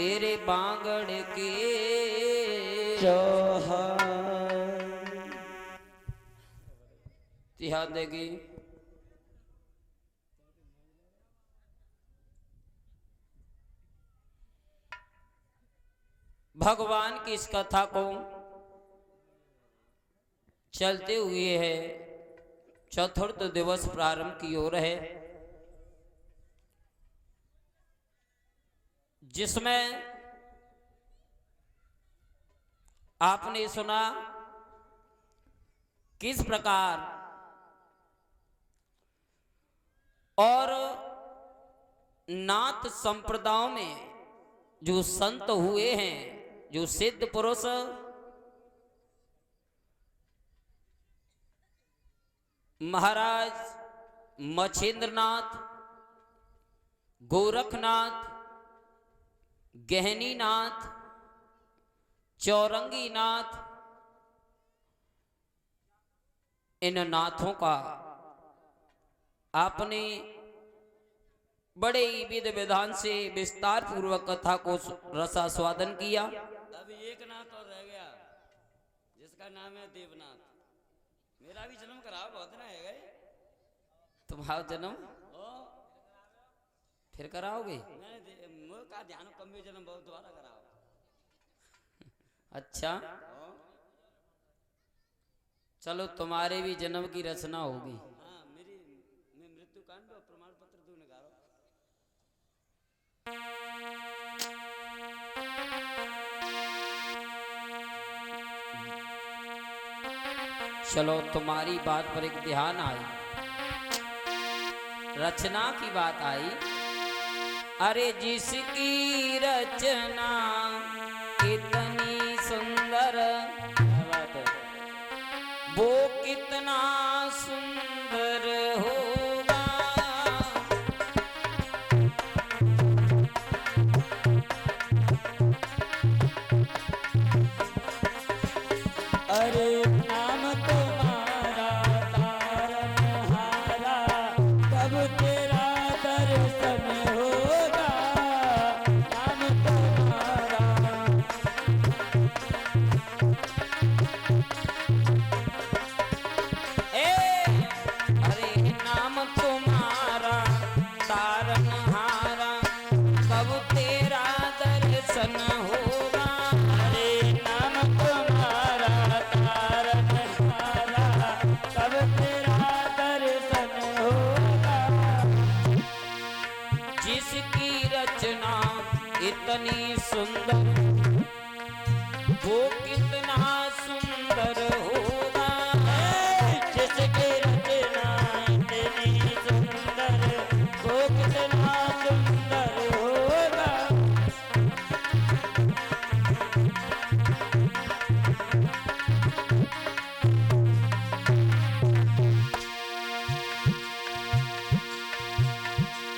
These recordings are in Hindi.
तेरे बांगड़ के ध्यान देगी। भगवान की इस कथा को चलते हुए है चतुर्थ दिवस प्रारंभ की ओर है, जिसमें आपने सुना किस प्रकार और नाथ संप्रदायों में जो संत हुए हैं, जो सिद्ध पुरुष महाराज मछेंद्रनाथ, गोरखनाथ, गहनीनाथ, चौरंगीनाथ, इन नाथों का आपने बड़े ही विधि विधान से विस्तार पूर्वक कथा को रसास्वादन किया। अब एक नाथ और रह गया जिसका नाम है देवनाथ। मेरा भी जन्म कराओ, बहुत दिन है गए। तुम्हारा जन्म फिर कराओगे? मैंने का ध्यान कम भी जन्म बहुत दोबारा कराओ। अच्छा, चलो तुम्हारे भी जन्म की रचना होगी। हाँ, मैं मृत्यु कांड और प्रमाण पत्र दूं नगारो। चलो तुम्हारी बात पर एक ध्यान आई, रचना की बात आई। अरे जिसकी रचना इतनी सुंदर, वो कितना सुंदर होगा। अरे नाम तुम्हारा तारनहारा, कब तेरा दर्शन होगा। नाम तुम्हारा अरे नाम तुम्हारा तारनहारा, कब तेरा दर्शन होगा। अरे नाम तुम्हारा तारनहारा, कब तेरा दर्शन होगा। जिसकी रचना इतनी सुंदर, वो कितना सुंदर होगा। जिसकी रचना इतनी सुंदर, वो कितना सुंदर होगा।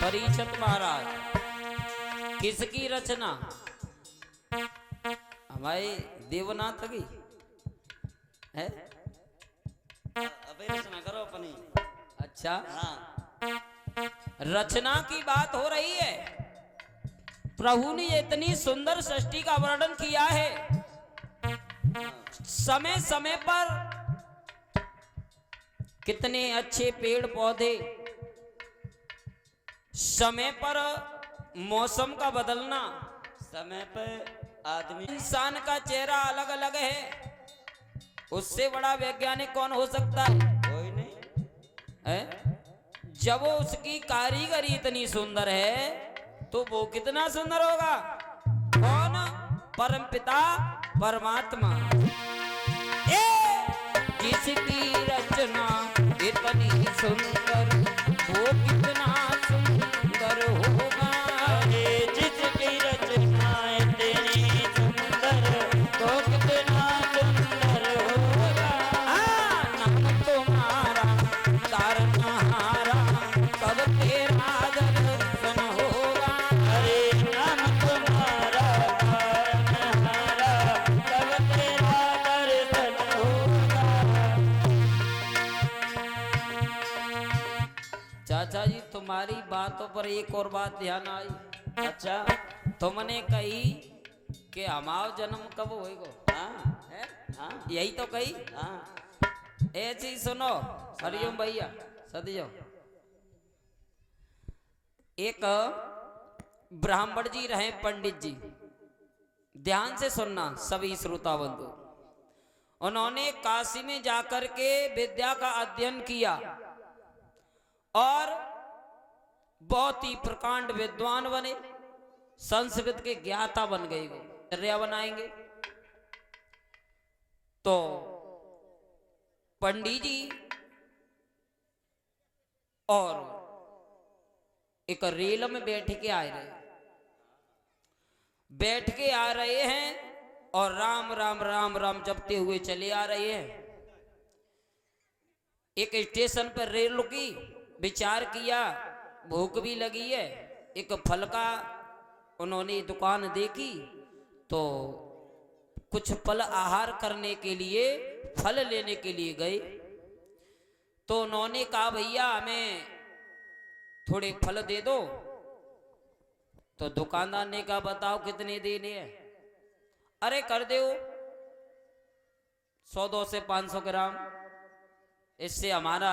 परीक्षित महाराज, किसकी रचना? हमारे देवनाथ की है। अबे रचना करो अपनी। अच्छा, हाँ, रचना की बात हो रही है। प्रभु ने इतनी सुंदर सृष्टि का वर्णन किया है। समय समय पर कितने अच्छे पेड़ पौधे, समय पर मौसम का बदलना, समय पर आदमी, इंसान का चेहरा अलग अलग है। उससे बड़ा वैज्ञानिक कौन हो सकता है? कोई नहीं है? जब वो उसकी कारीगरी इतनी सुंदर है, तो वो कितना सुंदर होगा। कौन? परमपिता परमात्मा। जिसकी रचना इतनी सुंदर, वो कितना सुंदर होगा। जिसकी रचना इतनी सुंदर, वो कितना सुंदर होगा। नाम तुम्हारा तारनहारा, कब तेरा दर्शन होगा। अरे नाम तुम्हारा तारनहारा, कब तेरा दर्शन होगा। चाचा जी, तुम्हारी बातों पर एक और बात ध्यान आई। अच्छा, तुमने कही कि हमारो जन्म कब होएगो? हाँ है? हाँ यही तो कही। हाँ। ऐसे ही सुनो, हरिओम भैया सदियो। एक ब्राह्मण जी रहे, पंडित जी, ध्यान से सुनना सभी श्रोता बंधु। उन्होंने काशी में जाकर के विद्या का अध्ययन किया और बहुत ही प्रकांड विद्वान बने, संस्कृत के ज्ञाता बन गए। वो चर्या बनाएंगे तो पंडित जी और एक रेल में बैठ के आ रहे हैं और राम राम राम राम जपते हुए चले आ रहे हैं। एक स्टेशन पर रेल रुकी, विचार किया भूख भी लगी है, एक फल का उन्होंने दुकान देखी तो कुछ फल आहार करने के लिए फल लेने के लिए गए। तो उन्होंने कहा भैया हमें थोड़े फल दे दो। तो दुकानदार ने कहा बताओ कितने देने हैं? अरे कर दो 100 से 500 ग्राम, इससे हमारा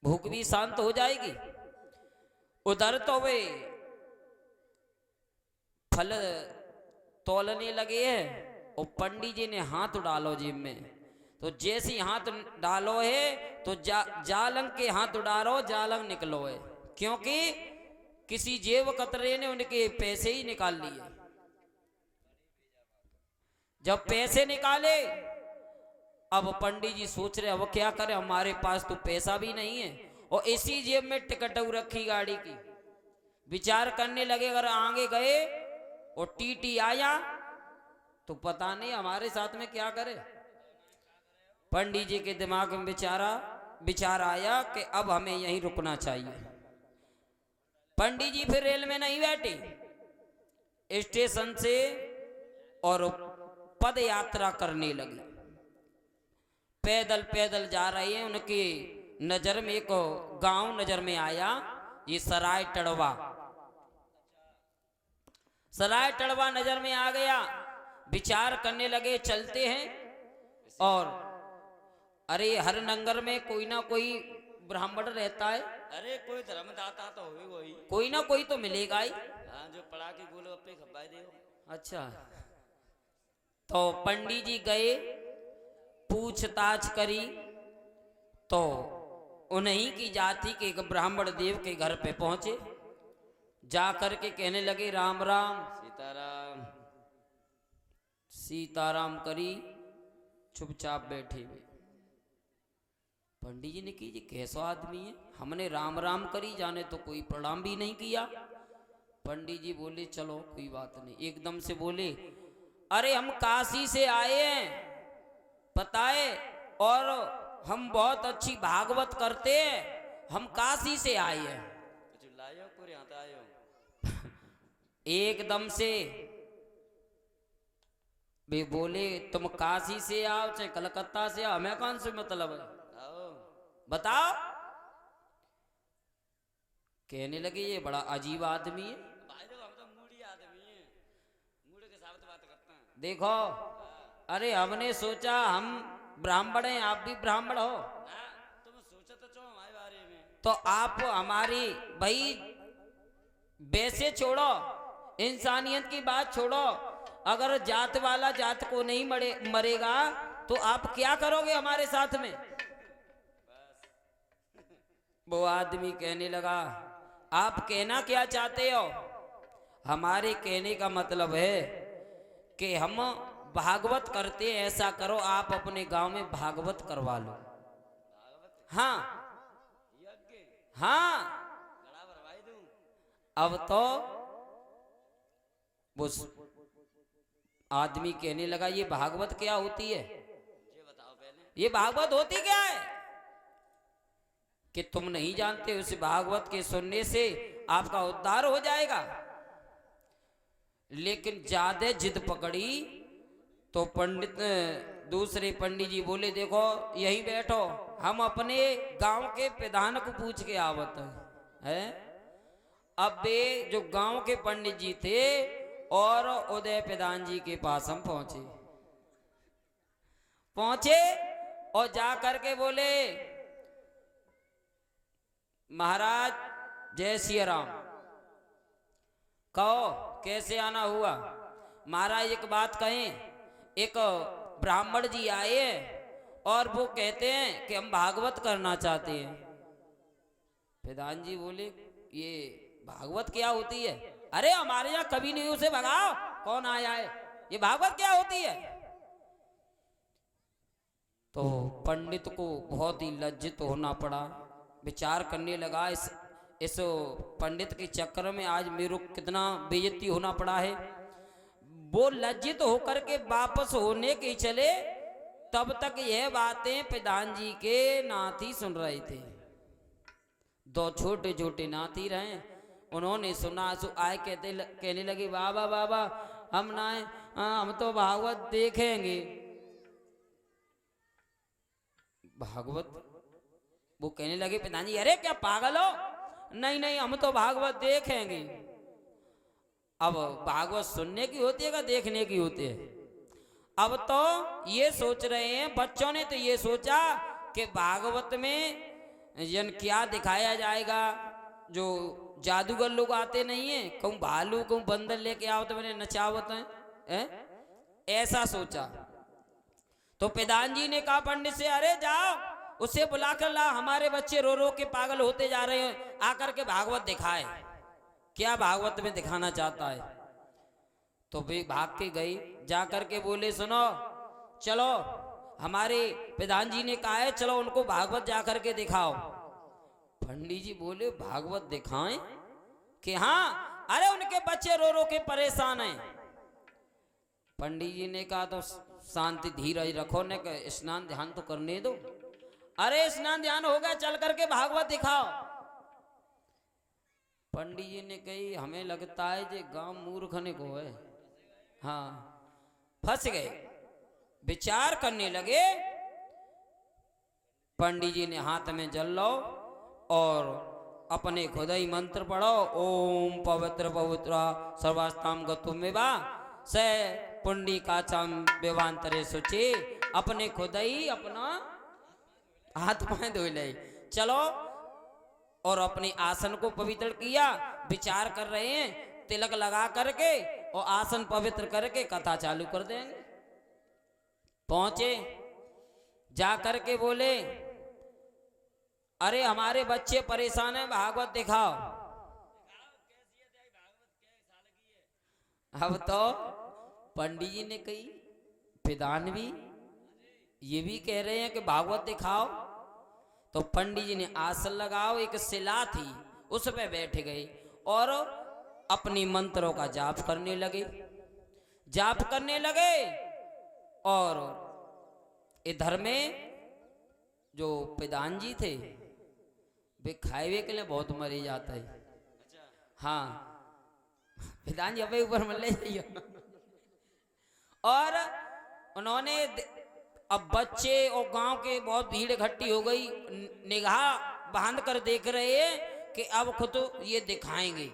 भूख भी शांत हो जाएगी। उधर तो वे फल तोलने लगे हैं और पंडित जी ने हाथ डालो जेब में। तो जैसे हाथ डालो है तो जालंग के हाथ डालो, जालंग निकलो है, क्योंकि किसी जेब कतरे ने उनके पैसे ही निकाल लिए। जब पैसे निकाले, अब पंडित जी सोच रहे अब क्या करें, हमारे पास तो पैसा भी नहीं है और इसी जेब में टिकट रखी गाड़ी की। विचार करने लगे अगर आगे गए और टीटी आया तो पता नहीं हमारे साथ में क्या करे। पंडित जी के दिमाग में विचार आया कि अब हमें यहीं रुकना चाहिए। पंडित जी फिर रेल में नहीं बैठे, स्टेशन से और पद यात्रा करने लगे। पैदल पैदल जा रहे हैं, उनकी नजर में एक गांव नजर में आया, ये सराय टड़वा नजर में आ गया। विचार करने लगे चलते हैं, और अरे हर नंगर में कोई ना कोई ब्राह्मण रहता है, अरे कोई धर्मदाता तो होई वही, कोई ना कोई तो मिलेगा ही। हाँ जो पड़ा के गोलगप्पे खपाए दे। अच्छा, तो पंडित जी गए, पूछताछ करी तो उन्हीं की जाति के एक ब्राह्मण देव के घर पे पहुंचे। जा करके कहने लगे राम राम सीताराम। सीताराम करी, चुपचाप बैठे हुए। पंडित जी ने की जी कैसा आदमी है, हमने राम राम करी, जाने तो कोई प्रणाम भी नहीं किया। पंडित जी बोले चलो कोई बात नहीं। एकदम से बोले अरे हम काशी से आए हैं पता है, और हम बहुत अच्छी भागवत करते हैं, हम काशी से आए हैं। लायो पूरे हाथ आयो। एकदम से वे बोले तुम काशी से आओ चाहे कलकत्ता से आओ, हमें कौन से मतलब है, आओ बताओ। कहने लगे ये बड़ा अजीब आदमी है। भाई देखो हम तो मूडी आदमी हैं, मूड के साथ बात करते हैं। देखो अरे हमने सोचा हम ब्राह्मण हैं, आप भी ब्राह्मण हो, ना तुम सोचा तो चो हमारे बारे में। तो आप हमारी भाई वैसे छोड़ो, इंसानियत की बात छोड़ो, अगर जात वाला जात को नहीं मरेगा तो आप क्या करोगे हमारे साथ में। वो आदमी कहने लगा आप कहना क्या चाहते हो? हमारे कहने का मतलब है कि हम भागवत करते हैं, ऐसा करो आप अपने गांव में भागवत करवा लो। हाँ हाँ, गड़ा भरवाई दूं। अब तो वो आदमी कहने लगा ये भागवत क्या होती है, ये बताओ पहले। ये भागवत होती क्या है कि तुम नहीं जानते? उस भागवत के सुनने से आपका उद्धार हो जाएगा। लेकिन ज्यादा जिद पकड़ी तो दूसरे पंडित जी बोले देखो यहीं बैठो, हम अपने गांव के प्रधान को पूछ के आवत है। अब वे जो गांव के पंडित जी थे और उदय प्रधान जी के पास हम पहुंचे और जा करके बोले, महाराज जय सिया राम, कहो कैसे आना हुआ। महाराज एक बात कहें, एक ब्राह्मण जी आए हैं और वो कहते हैं कि हम भागवत करना चाहते हैं। प्रधान जी बोले, ये भागवत क्या होती है? अरे हमारे यहाँ कभी नहीं, उसे भगाओ, कौन आया है, ये भागवत क्या होती है? तो पंडित को बहुत ही लज्जित होना पड़ा, विचार करने लगा, इस पंडित के चक्कर में आज मेरे को कितना बेइज्जती होना पड़ा है। वो लज्जित होकर के वापस होने के चले, तब तक यह बातें प्रधान जी के नाती सुन रहे थे। दो छोटे छोटे नाती रहे, उन्होंने सुना, आए कहने लगे, बाबा बाबा हम ना, हम तो भागवत देखेंगे। भागवत? वो कहने लगे प्रधान जी, अरे क्या पागल हो, नहीं नहीं हम तो भागवत देखेंगे। अब भागवत सुनने की होती है क्या देखने की होती है? अब तो ये सोच रहे हैं बच्चों ने, तो ये सोचा कि भागवत में जन क्या दिखाया जाएगा, जो जादूगर लोग आते नहीं है, कहूँ भालू कहूँ बंदर लेके आओ तो मैंने नचावत है, ऐसा सोचा। तो प्रधान जी ने कहा पंडित से, अरे जाओ उससे बुला कर ला, हमारे बच्चे रो रो के पागल होते जा रहे हैं, आकर के भागवत दिखाए, क्या भागवत में दिखाना चाहता है। तो वे भाग के गई, जा कर के बोले, सुनो चलो, हमारे प्रधान जी ने कहा है चलो उनको भागवत जा कर के दिखाओ। पंडित जी बोले, भागवत दिखाएं? कि हाँ, अरे उनके बच्चे रो रो के परेशान हैं। पंडित जी ने कहा, तो शांति धीरज रखो, ने कहा स्नान ध्यान तो करने दो। अरे स्नान ध्यान हो गया, चल करके भागवत दिखाओ। पंडित जी ने कही, हमें लगता है जे गांव मूर्खने को है। हाँ, फंस गए, विचार करने लगे। पंडित जी ने हाथ में जल लो और अपने खुद ही मंत्र पढ़ो, ओम पवित्र पवित्र सर्वास्ताम गतुमेवा से पुंडी काचम विवांतरे सुचि। अपने खुद ही अपना हाथ पांव धो ले, चलो। और अपने आसन को पवित्र किया, विचार कर रहे हैं, तिलक लगा करके और आसन पवित्र करके कथा चालू कर देंगे। पहुंचे, जा करके बोले, अरे हमारे बच्चे परेशान हैं, भागवत दिखाओ। अब तो पंडित जी ने कही, प्रधान भी ये भी कह रहे हैं कि भागवत दिखाओ। तो पंडित जी ने आसन लगाओ, एक शिला थी उस पे बैठ गए और अपनी मंत्रों का जाप करने लगे, जाप करने लगे। और इधर में जो प्रधान जी थे, वे खाए हुए के लिए बहुत मरे जाता है। हाँ, प्रधान जी अबे ऊपर मर ले जाइए। और उन्होंने, अब बच्चे और गांव के बहुत भीड़ इकट्ठी हो गई, निगाह बांध कर देख रहे हैं कि अब खुद ये दिखाएंगे।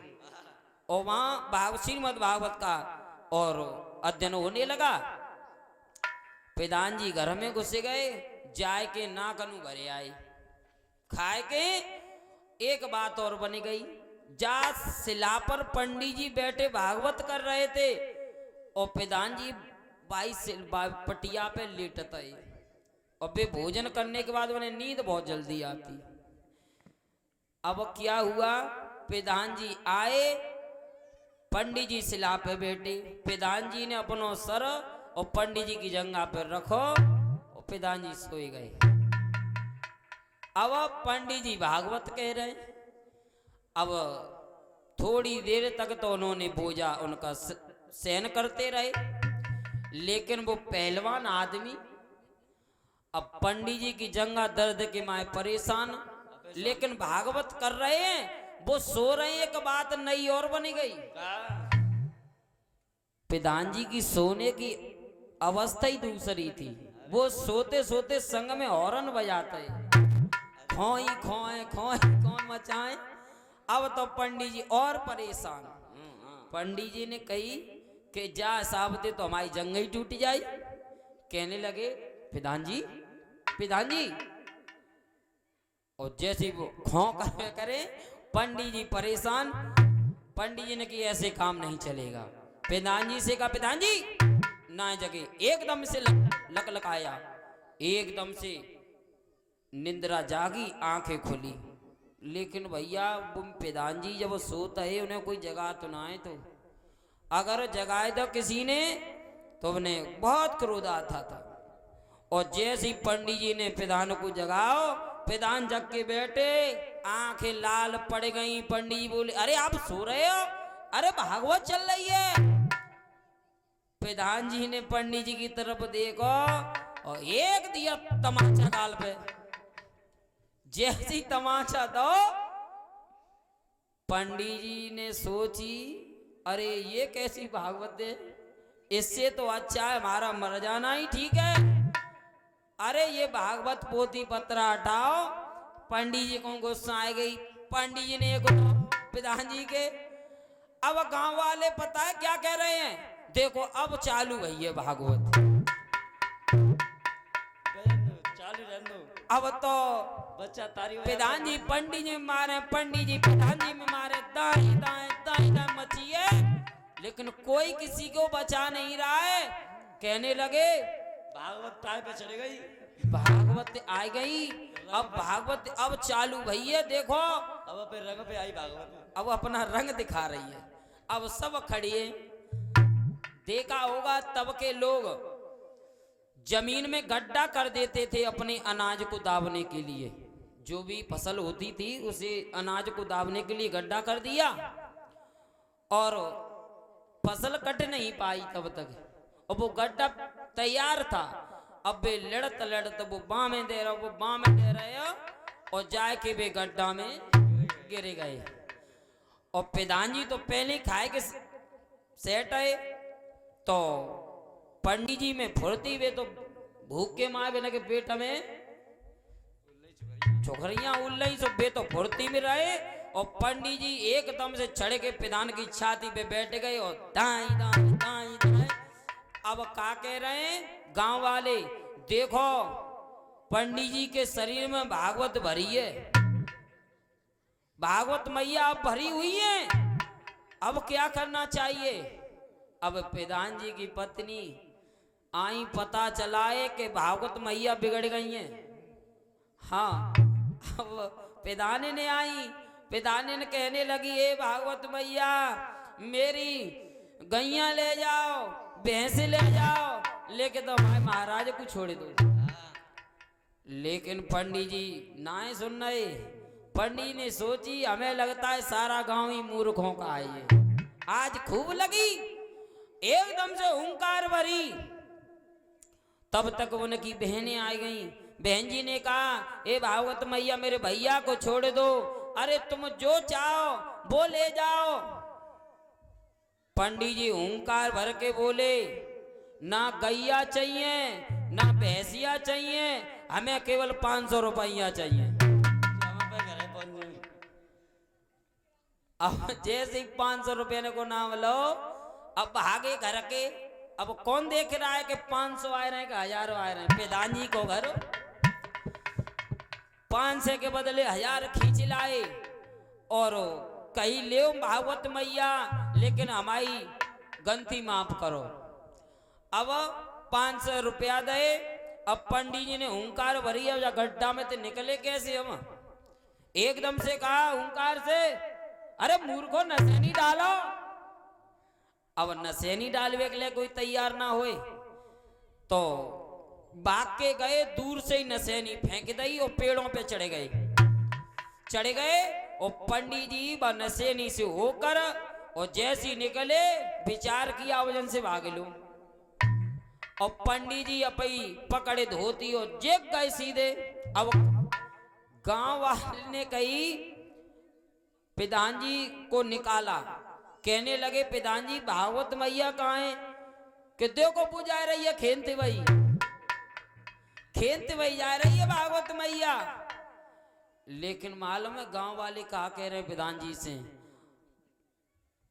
और वहां श्रीमद् भागवत का और अध्ययन होने लगा। प्रधान जी घर में घुस गए, जाए के नाक अनु भरे आए, खाए के। एक बात और बनी गई, जा शिला पर पंडित जी बैठे भागवत कर रहे थे और प्रधान जी पटिया पे लेटता है। और वे भोजन करने के बाद उन्हें नींद बहुत जल्दी आती। अब क्या हुआ, प्रधान जी आए, पंडित जी शिला पे बैठे, प्रधान जी ने अपनो सर और पंडित जी की जंगा पर रखो और प्रधान जी सोए गए। अब पंडित जी भागवत कह रहे। अब थोड़ी देर तक तो उन्होंने बोझा उनका सहन करते रहे, लेकिन वो पहलवान आदमी, अब पंडित जी की जंगा दर्द के माए परेशान, लेकिन भागवत कर रहे हैं, वो सो रहे हैं। एक बात नई और बनी गई, प्रधान जी की सोने की अवस्था ही दूसरी थी। वो सोते सोते संग में हॉर्न बजाते, खोई खोए खोई कौन मचाए। अब तो पंडित जी और परेशान। पंडित जी ने कही कि जा साबते तो हमारी जंग ही टूट जाए। कहने लगे प्रधान जी, प्रधान जी। और जैसे वो खौं करे पंडित जी परेशान। पंडित जी ने कि ऐसे काम नहीं चलेगा। प्रधान जी से कहा प्रधान जी ना जगे। एकदम से लकलकाया, एकदम से निंद्रा जागी, आंखें खुली। लेकिन भैया वो प्रधान जी जब सोता है उन्हें कोई जगा तो ना है, तो अगर जगाए तो किसी ने तो उन्हें बहुत क्रोध आता था। और जैसे ही पंडित जी ने प्रधान को जगाओ, प्रधान जग के बैठे, आंखें लाल पड़ गई। पंडित जी बोले अरे आप सो रहे हो? अरे भागवत चल रही है। प्रधान जी ने पंडित जी की तरफ देखो और एक दिया तमाचा गाल पे। जैसी तमाचा दो, पंडित जी ने सोची अरे ये कैसी भागवत है, इससे तो अच्छा है हमारा मर जाना ही ठीक है। अरे ये भागवत पोथी पत्रा हटाओ। पंडित जी को गुस्सा आ गई। पंडित जी ने एक प्रधान जी के। अब गांव वाले पता है क्या कह रहे हैं, देखो अब चालू गई है भागवत। चालू रहने दो। अब तो बच्चा तारी प्रधान जी पंडित जी मारे, पंडित जी प्रधान जी में मारे, दाएं दाएं दाएं दाएं मची है, लेकिन कोई किसी को बचा नहीं रहा है। कहने लगे भागवत तार पे चढ़ गई, भागवत आ गई। अब भागवत अब चालू भई है, देखो अब पे रंग पे आई भागवत। अब अपना रंग दिखा रही है। अब सब खड़िए। देखा होगा तब के लोग जमीन में गड्ढा कर देते थे अपने अनाज को दाबने के लिए। जो भी फसल होती थी उसे अनाज को दाबने के लिए गड्ढा कर दिया और फसल कट नहीं पाई तब तक। और वो गड्ढा तैयार था। अब वे लड़त लड़त वो बाँ में दे रहा, वो बाँ में दे रहे हो और जाके वे गड्ढा में गिर गए। और प्रधान जी तो पहले ही खाए के सेट है, तो पंडित जी में फुर्ती, वे तो भूख के मारे लगे पेट में छोकरियां उल्लई सो, वे तो फुर्ती में रहे। और पंडित जी एकदम से चढ़ के प्रधान की छाती पे बैठ गए और दाई दाई दाई दाई। अब क्या कह रहे हैं गांव वाले, देखो पंडित जी के शरीर में भागवत भरी है, भागवत मैया अब भरी हुई है, अब क्या करना चाहिए। अब प्रधान जी की पत्नी आई, पता चला है कि भागवत मैया बिगड़ गई हैं। हाँ, अब प्रधान ने आई, प्रधान ने कहने लगी ए भागवत मैया मेरी गैया ले जाओ, भैंस ले जाओ, लेके तो हमारे महाराज को छोड़ दो। लेकिन पंडित जी ना सुन रहे। पंडित ने सोची हमें लगता है सारा गांव ही मूर्खों का है ये। आज खूब लगी, एकदम से हुंकार भरी। तब तक उनकी बहनें आ गई। बहन जी ने कहा ए भागवत मैया मेरे भैया को छोड़ दो, अरे तुम जो चाहो वो ले जाओ। पंडित जी हुंकार भर के बोले ना गैया चाहिए ना भैंसिया चाहिए, हमें केवल 500 रुपया चाहिए। अब जैसे 500 रुपये को नाम लो, अब भागे घर के। अब कौन देख रहा है कि 500 आए रहे हैं कि हजारों आए रहे हैं। प्रधान जी को घर 500 के बदले 1000 खींच लाए और कहीं ले भागवत मैया, लेकिन हमारी गलती माफ करो। अब 500 रुपया दे। अब पंडित जी ने हुंकार भरी, अब गड्ढा में तो निकले कैसे हम। एकदम से कहा हुंकार से, अरे मूर्खो नशेनी डालो। अब नशेनी डालवे के लिए कोई तैयार ना होए, तो भाग के गए, दूर से ही नशेनी फेंक दी और पेड़ों पे चढ़े गए। और पंडित जी व नशेनी से होकर और जैसी निकले विचार किया वजन से भाग लो। और पंडित जी अपनी पकड़े धोती और जेक गए सीधे। अब गांव वाले ने कही प्रधान जी को निकाला। कहने लगे प्रधान जी भागवत मैया कहाँ है? कि देखो पूजा रही है खेनते वही जा रही है भागवत मैया। लेकिन मालूम है गांव वाले कहा कह रहे प्रधान जी से,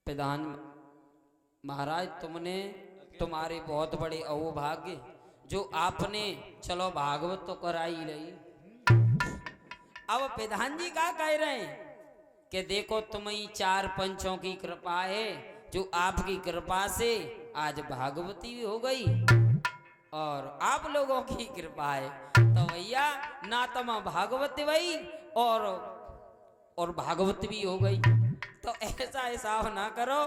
प्रधान महाराज तुमने, तुम्हारे बहुत बड़े अहोभाग्य जो आपने, चलो भागवत तो कराई रही। अब प्रधान जी क्या कह रहे हैं कि देखो तुम्हें चार पंचों की कृपा है, जो आपकी कृपा से आज भागवती भी हो गई और आप लोगों की कृपा है तो भैया ना तुम भागवती भाई और भागवत भी हो गई। तो ऐसा हिसाब ना करो,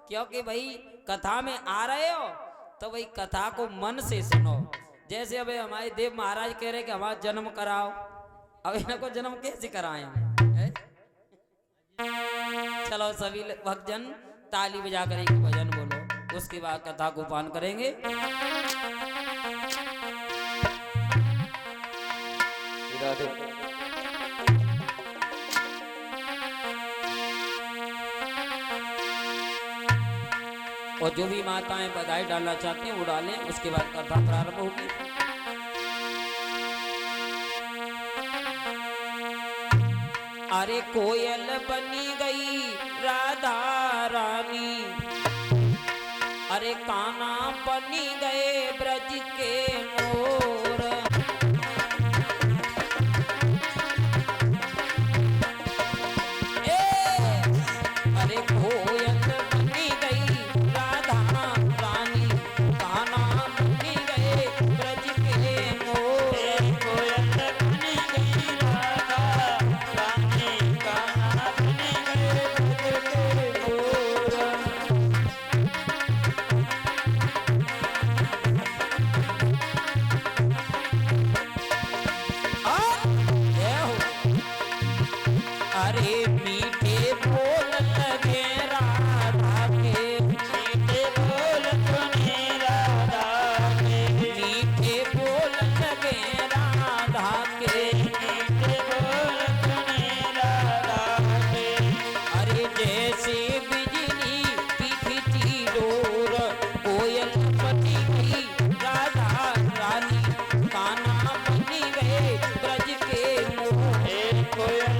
क्योंकि भाई कथा में आ रहे हो तो भाई कथा को मन से सुनो। जैसे अबे हमारे देव महाराज कह रहे कि हमारा जन्म कराओ, अब इनको जन्म कैसे कराए हम? चलो सभी भक्तजन ताली बजा कर एक भजन बोलो, उसके बाद कथा को पान करेंगे। और जो भी माताएं बधाई डालना चाहती हैं वो डालें, उसके बाद कथा प्रारंभ होगी। अरे कोयल बनी गई राधा रानी, अरे कान्हा बनी गए ब्रज के मोर, अरे कोयल बनी गई राधा रानी, कान्हा बनी गए ब्रज के मोर, कोयल बनी गई राधा रानी, कान्हा बनी गए ब्रज के मोर। अरे मीठे बोल लगे राधा के, मीठे बोल सुने राधा के, मीठे बोल लगे राधा के, मीठे बोल सुने राधा के। अरे जैसे बिजली की खिंची डोर, कोयल बनी गई राधा रानी, कान्हा बनी गए ब्रज के मोर, कोयल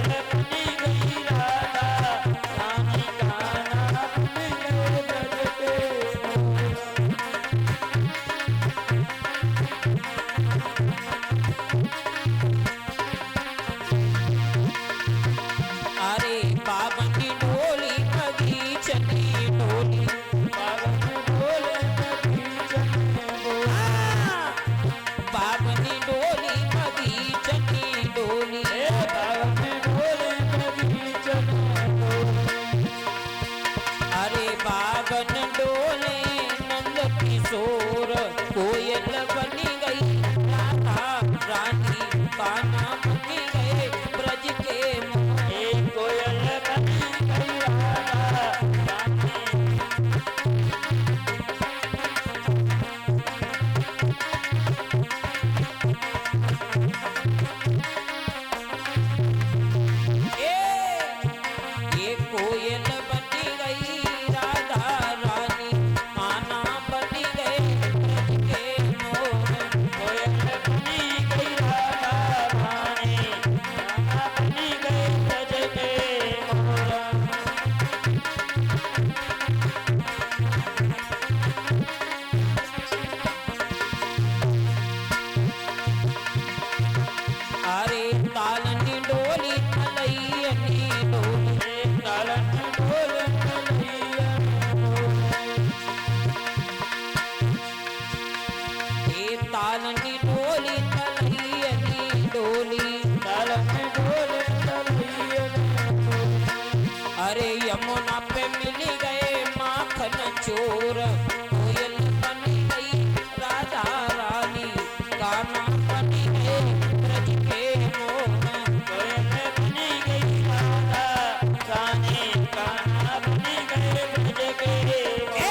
कोयल बनी गई राधा रानी, कान्हा बनी गए ब्रज के मोर, कोयल बनी गई राधा रानी। ये कोयल बनी गई राधा रानी, कान्हा बनी गए अरे यमुना पे मिल गए माखन चोर, कोयल बनी गई राधा रानी, कान्हा बनी गए ब्रज के मोर, कोयल बनी गई राधा रानी, कान्हा बनी गए ब्रज के मोर,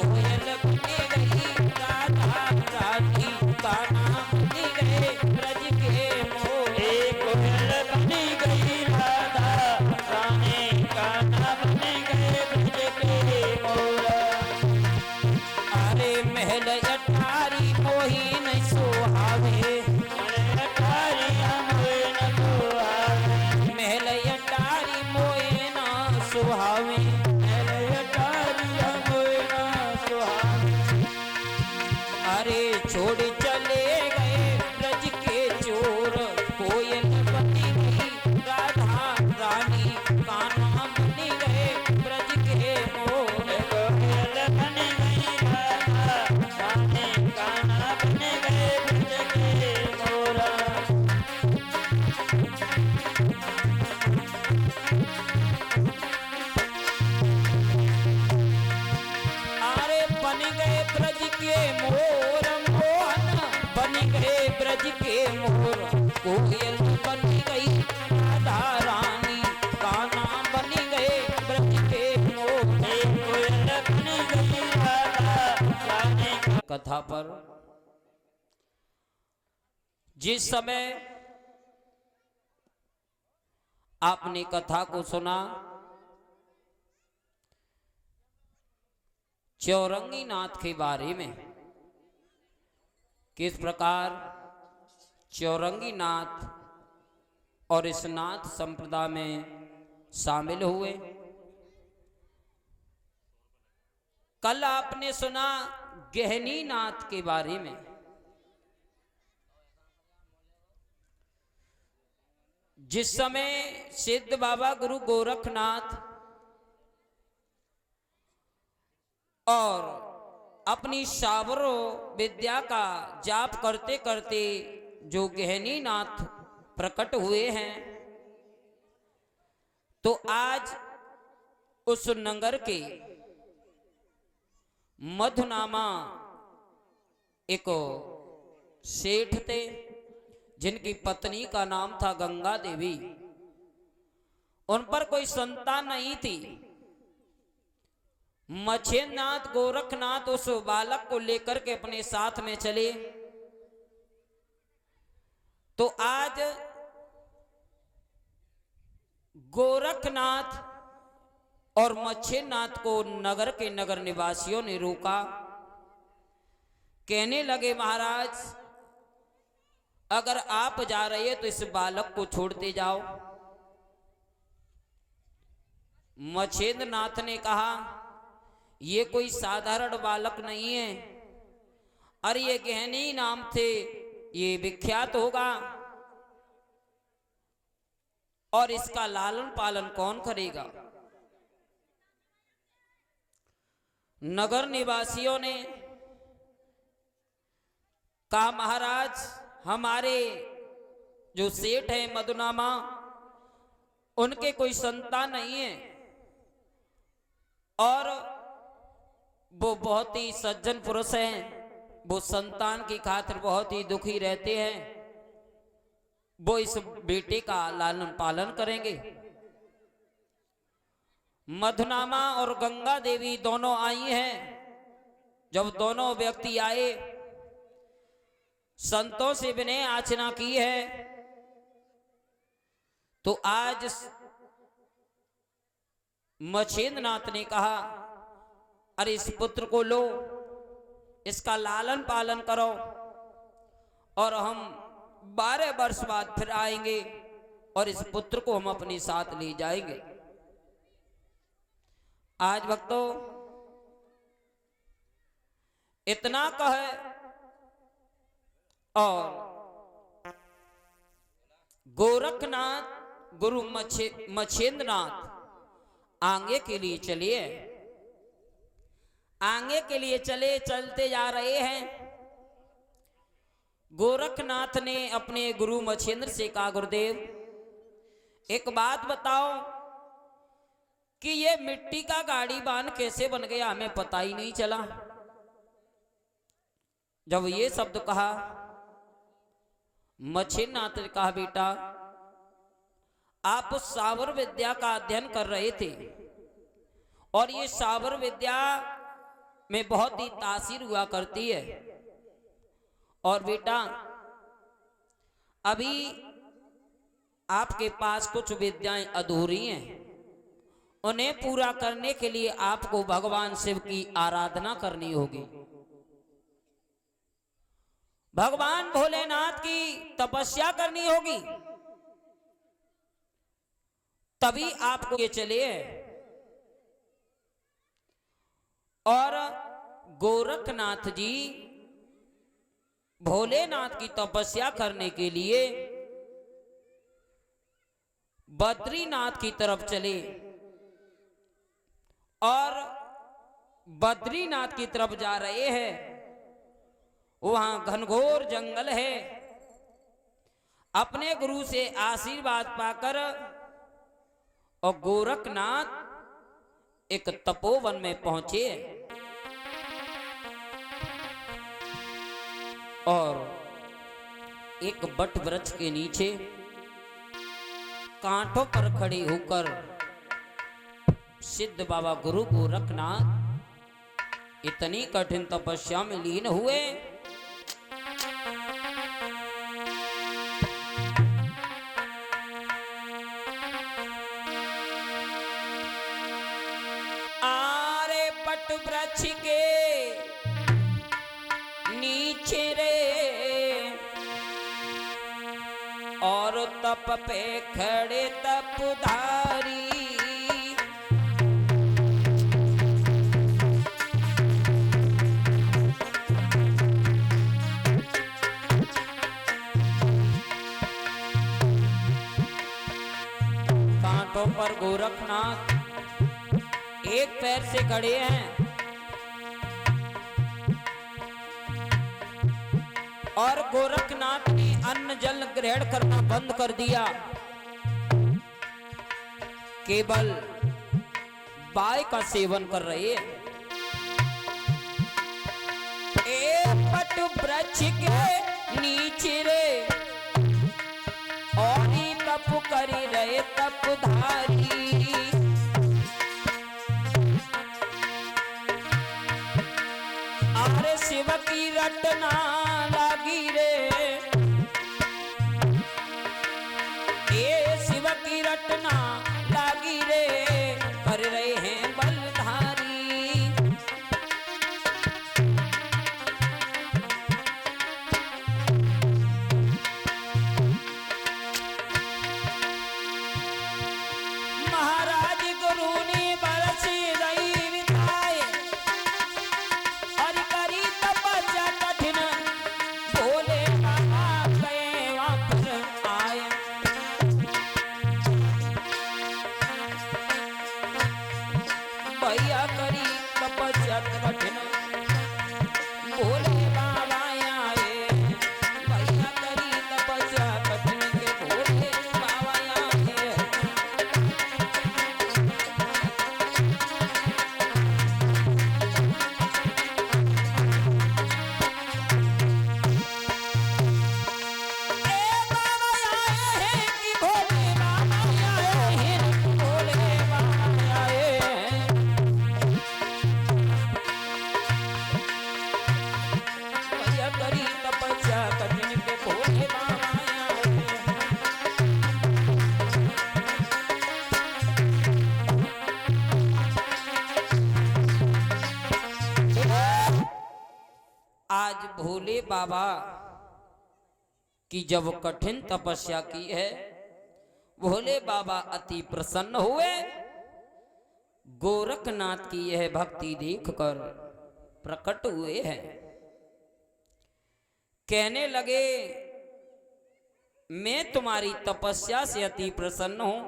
कोयल बनी गई राधा रानी, कान्हा बनी गए ब्रज के मोर, कोयल बनी गई राधा रानी, कान्हा बनी गए ब्रज के मोर। अरे महल अठारी मोही नहीं सोहावे, महल अठारी मोही न सोहावे, छोड़ चले गए ब्रज के चोर, कोयल बनी गई राधा रानी, कान्हा बनी गए ब्रज के मोर। कोयल बन गई राधा रानी, कान्हा बन गए ब्रज के मोर। अरे बन गए ब्रज के मोर, मोहन बन गए ब्रज के मोर, कोयल बन गई राधा रानी, कान्हा बन गए ब्रज के मोर। कोयल बन गई राधा रानी। कथा पर जिस समय आपने कथा को सुना, चौरंगी नाथ के बारे में, किस प्रकार चौरंगी नाथ और इस नाथ संप्रदाय में शामिल हुए। कल आपने सुना गहनी नाथ के बारे में। जिस समय सिद्ध बाबा गुरु गोरखनाथ और अपनी सावरो विद्या का जाप करते करते जो गहनी नाथ प्रकट हुए हैं, तो आज उस नगर के मधुनामा एक सेठ थे, जिनकी पत्नी का नाम था गंगा देवी। उन पर कोई संतान नहीं थी। मछेंद्रनाथ गोरखनाथ उस बालक को लेकर के अपने साथ में चले। तो आज गोरखनाथ और मछेंद्रनाथ को नगर के नगर निवासियों ने रोका। कहने लगे, महाराज अगर आप जा रहे हैं तो इस बालक को छोड़ते जाओ। मछेंद्रनाथ ने कहा, ये कोई साधारण बालक नहीं है, अरे ये गहनी नाम थे, ये विख्यात होगा, और इसका लालन पालन कौन करेगा। नगर निवासियों ने कहा, महाराज हमारे जो सेठ हैं मधुनामा, उनके कोई संतान नहीं है, और वो बहुत ही सज्जन पुरुष हैं, वो संतान की खातिर बहुत ही दुखी रहते हैं, वो इस बेटे का लालन पालन करेंगे। मधुनामा और गंगा देवी दोनों आई हैं। जब दोनों व्यक्ति आए, संतों से विनय याचना की है, तो आज मछेंद्रनाथ ने कहा, अरे इस पुत्र को लो, इसका लालन पालन करो, और हम 12 वर्ष बाद फिर आएंगे और इस पुत्र को हम अपने साथ ले जाएंगे। आज भक्तों इतना कहे और गोरखनाथ गुरु मछेंद्रनाथ आगे के लिए चलिए। आगे के लिए चलते जा रहे हैं। गोरखनाथ ने अपने गुरु मछेंद्र से कहा, गुरुदेव एक बात बताओ कि ये मिट्टी का गाड़ी बान कैसे बन गया, हमें पता ही नहीं चला। जब ये शब्द कहा, मछेंद्रनाथ ने कहा, बेटा आप उस सावर विद्या का अध्ययन कर रहे थे, और ये सावर विद्या में बहुत ही तासीर हुआ करती है, और बेटा अभी आपके पास कुछ विद्याएं अधूरी हैं, उन्हें पूरा करने के लिए आपको भगवान शिव की आराधना करनी होगी, भगवान भोलेनाथ की तपस्या करनी होगी, तभी आपको ये चलिए। और गोरखनाथ जी भोलेनाथ की तपस्या करने के लिए बद्रीनाथ की तरफ चले और बद्रीनाथ की तरफ जा रहे हैं। वहां घनघोर जंगल है। अपने गुरु से आशीर्वाद पाकर और गोरखनाथ एक तपोवन में पहुंचे और एक बट वृक्ष के नीचे कांटों पर खड़े होकर सिद्ध बाबा गुरु गोरखनाथ इतनी कठिन तपस्या में लीन हुए। आरे बट वृक्ष के नीचे रे और तप पे खड़े तपधारी। कांटों पर गोरखनाथ एक पैर से खड़े हैं और गोरखनाथ ने अन्न जल ग्रहण करना बंद कर दिया। केवल बाय का सेवन कर रहे हैं। बट वृक्ष के नीचे रे और तप करी रहे तपधारी। अरे शिव की रटना लागी रे, ये शिव की रटना लागी रे, कर रहे हैं बलधारी। महाराज गुरु ने बरसी रही बिताए और करी तपस्या कठिन, भोले बाबा गए वापस आए। भैया करी तपस्या कठिन, भोले बाबा आए। भैया करी तपस्या कठिन के भोले बाबा आए। आज भोले बाबा की जब कठिन तपस्या की है, भोले बाबा अति प्रसन्न हुए। गोरखनाथ की यह भक्ति देखकर प्रकट हुए हैं। कहने लगे, मैं तुम्हारी तपस्या से अति प्रसन्न हूं।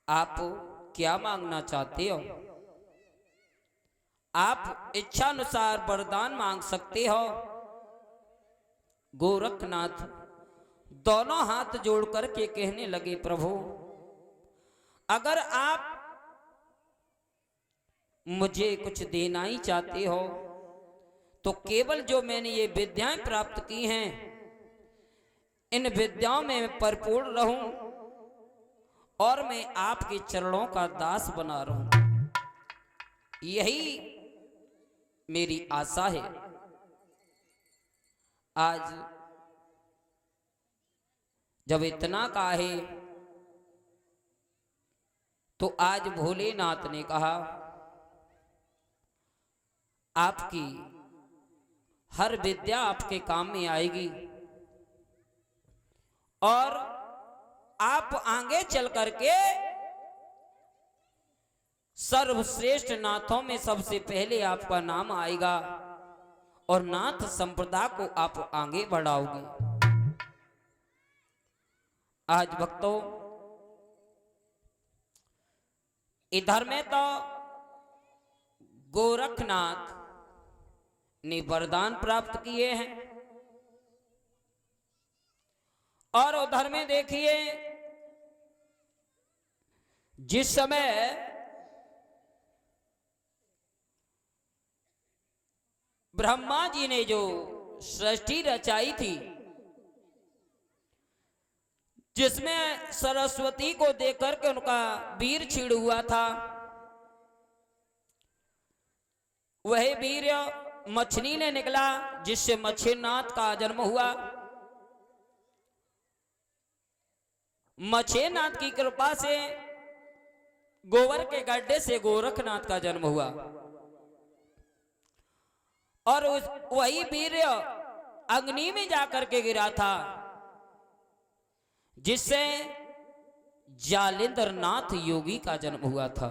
आप क्या मांगना चाहते हो? आप इच्छानुसार वरदान मांग सकते हो। गोरखनाथ दोनों हाथ जोड़ करके कहने लगे, प्रभु अगर आप मुझे कुछ देना ही चाहते हो तो केवल जो मैंने ये विद्याएं प्राप्त की हैं, इन विद्याओं में मैं परिपूर्ण रहूं और मैं आपके चरणों का दास बना रहूं, यही मेरी आशा है। आज जब इतना काहे तो आज भोलेनाथ ने कहा, आपकी हर विद्या आपके काम में आएगी और आप आगे चल करके सर्वश्रेष्ठ नाथों में सबसे पहले आपका नाम आएगा और नाथ संप्रदाय को आप आगे बढ़ाओगे। आज भक्तों, इधर में तो गोरखनाथ ने वरदान प्राप्त किए हैं और उधर में देखिए जिस समय ब्रह्मा जी ने जो सृष्टि रचाई थी, जिसमें सरस्वती को देखकर के उनका वीर छिड़ हुआ था, वही वीर मछली ने निकला, जिससे मच्छरनाथ का जन्म हुआ। मच्छरनाथ की कृपा से गोबर के गड्ढे से गोरखनाथ का जन्म हुआ और वही वीर अग्नि में जाकर के गिरा था, जिससे जालिंदर नाथ योगी का जन्म हुआ था।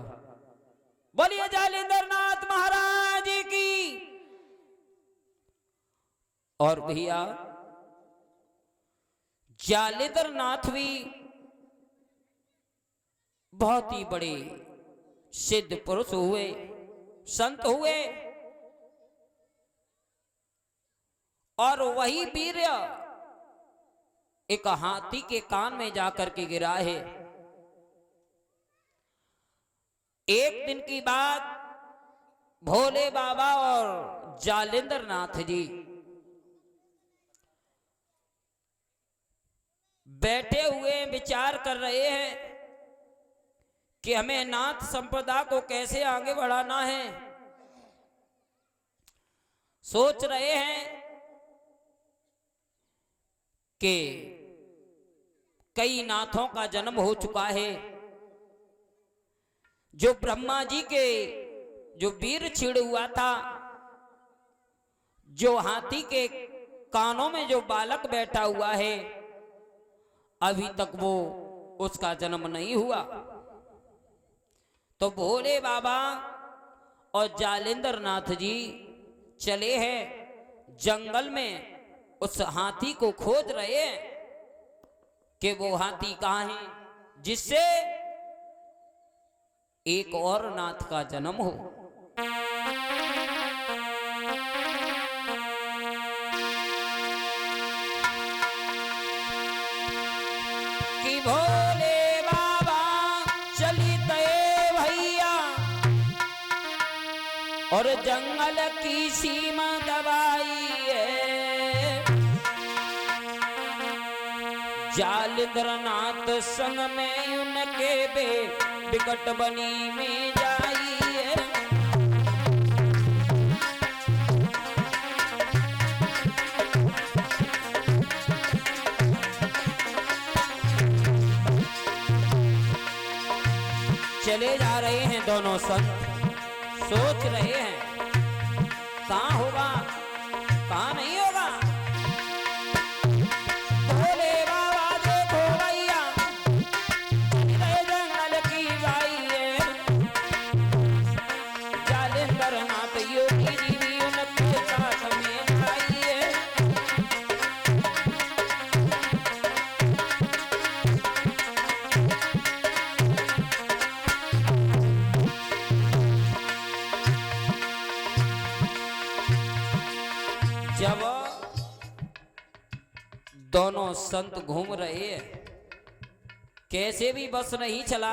बोलिए जालिंदर नाथ महाराज की। और भैया जालिंदर नाथ भी बहुत ही बड़े सिद्ध पुरुष हुए, संत हुए और वही वीर एक हाथी के कान में जाकर के गिरा है। एक दिन की बात, भोले बाबा और जालिंदर नाथ जी बैठे हुए विचार कर रहे हैं कि हमें नाथ संप्रदाय को कैसे आगे बढ़ाना है। सोच रहे हैं कि कई नाथों का जन्म हो चुका है, जो ब्रह्मा जी के जो वीर छिड़ हुआ था, जो हाथी के कानों में जो बालक बैठा हुआ है, अभी तक वो उसका जन्म नहीं हुआ। तो भोले बाबा और जालिंदर नाथ जी चले हैं जंगल में, उस हाथी को खोज रहे हैं कि वो हाथी कहाँ है, जिससे एक और नाथ का जन्म हो। कि भोले बाबा चलिते भैया और जंगल की सीमा दबाई है, जालिंदर नाथ संग में उनके बिकट बनी में जाई है। चले जा रहे हैं दोनों संत, सोच रहे हैं कहाँ होगा कहाँ नहीं होगा। भोले बाबा देखो भैया जंगल की बाई है, जालिंदर नाथ योगी जी भी उनके साथ में आई है। जब दोनों संत घूम रहे हैं, कैसे भी बस नहीं चला,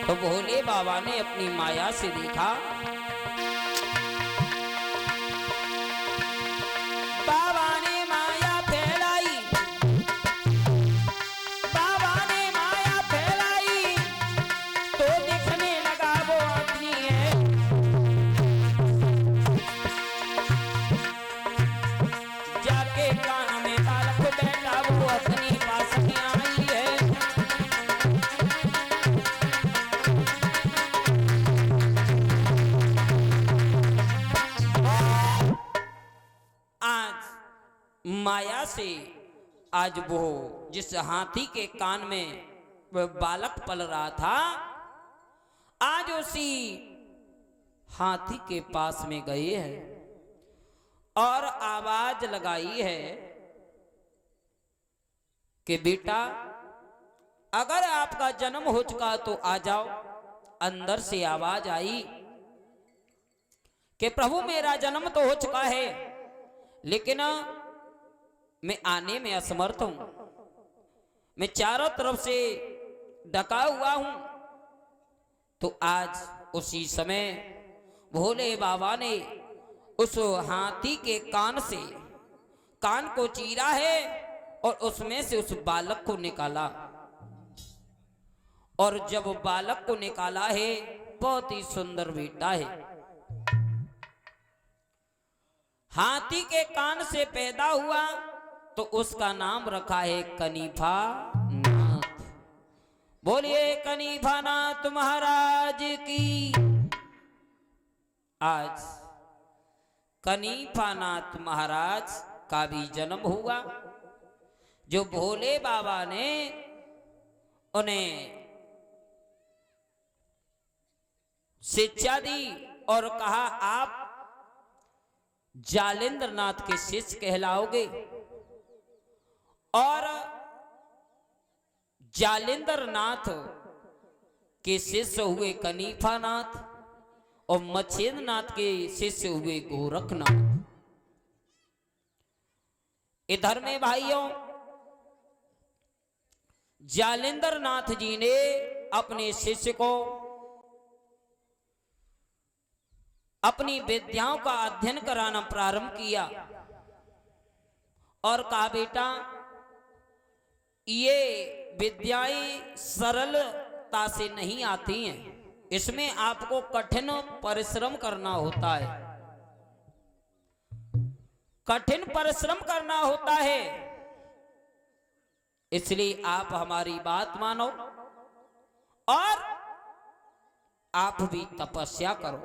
तो भोले बाबा ने अपनी माया से देखा। बाबा ने माया फैलाई, बाबा ने माया फैलाई, तो दिखने लगा वो अपनी है। जाके कान में बालक बैठा वो अपनी पास में आई है। आज माया से आज वो जिस हाथी के कान में वह बालक पल रहा था, आज उसी हाथी के पास में गए हैं और आवाज लगाई है कि बेटा अगर आपका जन्म हो चुका तो आ जाओ। अंदर से आवाज आई कि प्रभु मेरा जन्म तो हो चुका है, लेकिन मैं आने में असमर्थ हूं। मैं चारों तरफ से ढका हुआ हूं। तो आज उसी समय भोले बाबा ने उस हाथी के कान से कान को चीरा है और उसमें से उस बालक को निकाला। और जब बालक को निकाला है, बहुत ही सुंदर बेटा है। हाथी के कान से पैदा हुआ तो उसका नाम रखा है कनीफा नाथ। बोलिए कनीफा नाथ महाराज की। आज कनीफा नाथ महाराज का भी जन्म हुआ, जो भोले बाबा ने उन्हें शिक्षा दी और कहा आप जालेंद्र नाथ के शिष्य कहलाओगे। और जालेंद्र नाथ के शिष्य हुए कनीफा नाथ और मच्छेंद्र नाथ के शिष्य हुए गोरखनाथ। इधर में भाइयों जालेंद्र नाथ जी ने अपने शिष्य को अपनी विद्याओं का अध्ययन कराना प्रारंभ किया और कहा बेटा ये विद्याएं सरलता से नहीं आती हैं, इसमें आपको कठिन परिश्रम करना होता है। कठिन परिश्रम करना होता है, इसलिए आप हमारी बात मानो और आप भी तपस्या करो।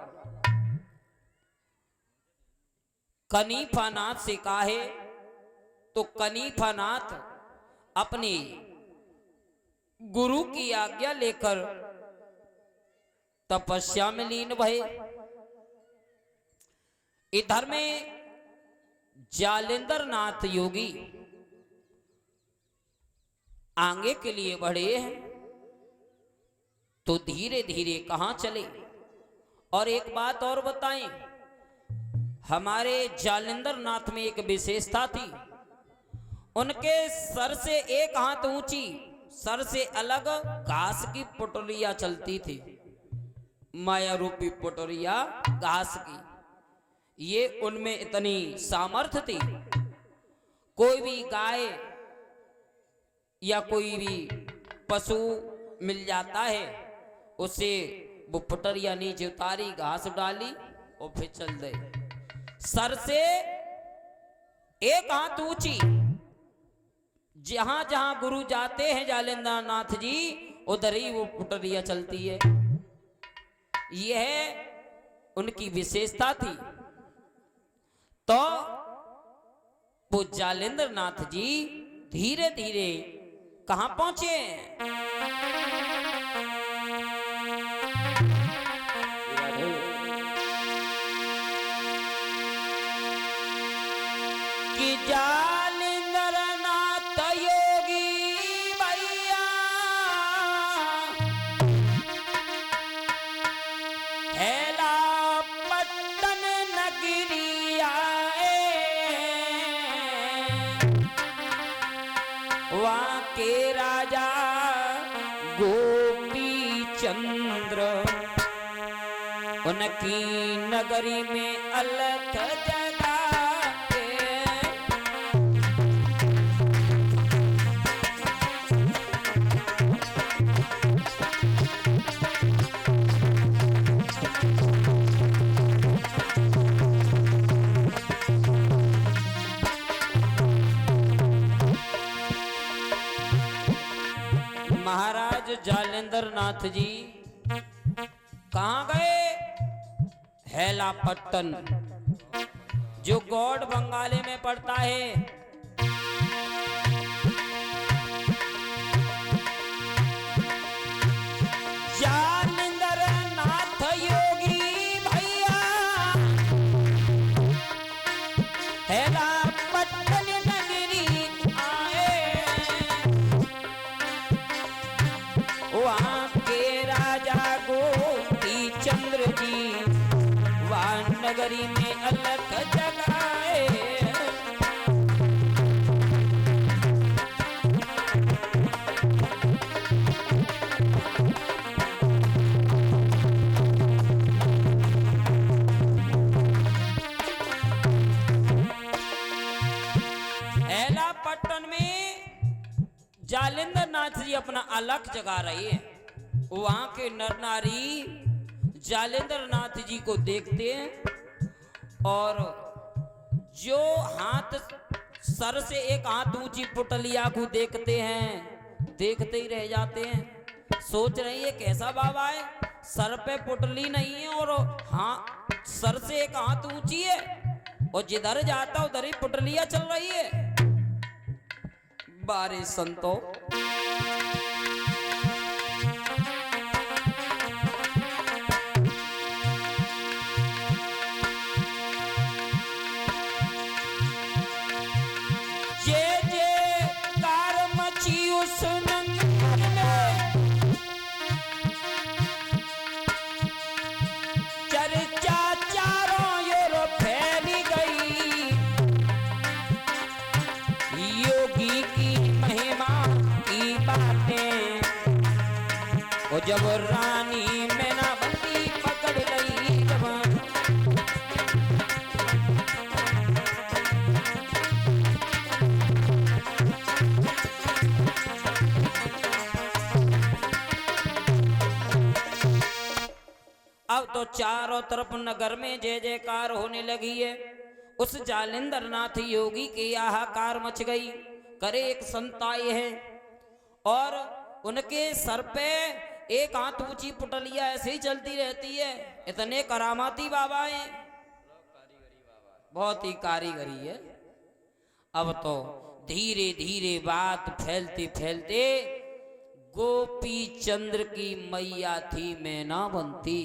कनीफा नाथ से कहा है तो कनीफा नाथ अपने गुरु की आज्ञा लेकर तपस्या में लीन भये। इधर में जालेंद्र नाथ योगी आगे के लिए बढ़े हैं तो धीरे धीरे कहां चले। और एक बात और बताएं, हमारे जालेंद्र नाथ में एक विशेषता थी। उनके सर से एक हाथ ऊंची, सर से अलग घास की पटोरिया चलती थी, माया रूपी पटोरिया घास की। ये उनमें इतनी सामर्थ्य थी, कोई भी गाय या कोई भी पशु मिल जाता है, उसे वो पटोरिया नीचे उतारी, घास डाली और फिर चल दे। सर से एक हाथ ऊंची, जहां जहां गुरु जाते हैं जालेंद्र नाथ जी, उधर ही वो पटोरिया चलती है। यह उनकी विशेषता थी। तो वो जालेंद्र नाथ जी धीरे धीरे कहां पहुंचे? कि जालेंद्र नाथ योगी भैया हेला पट्टन नगरिया वहां के राजा गोपी चंद्र उनकी नगरी में अलख जगा महाराज जालेंद्र नाथ जी कहां गए? हैलापट्टन, जो गौड़ बंगाली में पड़ता है। जालेंद्र नाथ योगी भैया में अलख जगाए। पट्टन में जालिंदर नाथ जी अपना अलख जगा रही है। वहां के नर नारी जालिंदर नाथ जी को देखते हैं और जो हाथ सर से एक हाथ ऊंची पुटलिया को देखते हैं, देखते ही रह जाते हैं। सोच रही है कैसा बाबा है, सर पे पुटली नहीं है और हाँ सर से एक हाथ ऊंची है और जिधर जाता उधर ही पुटलिया चल रही है। बारे संतो जब रानी मैना बंदी पकड़ गई जवान। अब तो चारों तरफ नगर में जय जयकार होने लगी है। उस जालिंदर नाथ योगी की हाहाकार मच गई। करे एक संत आए हैं और उनके सर पे एक हाथ ऊंची पुटलिया ऐसे ही चलती रहती है। इतने करामाती बाबा हैं, बहुत ही कारीगरी है। अब तो धीरे धीरे बात फैलते फैलते गोपी चंद्र की मैया थी मैनावंती,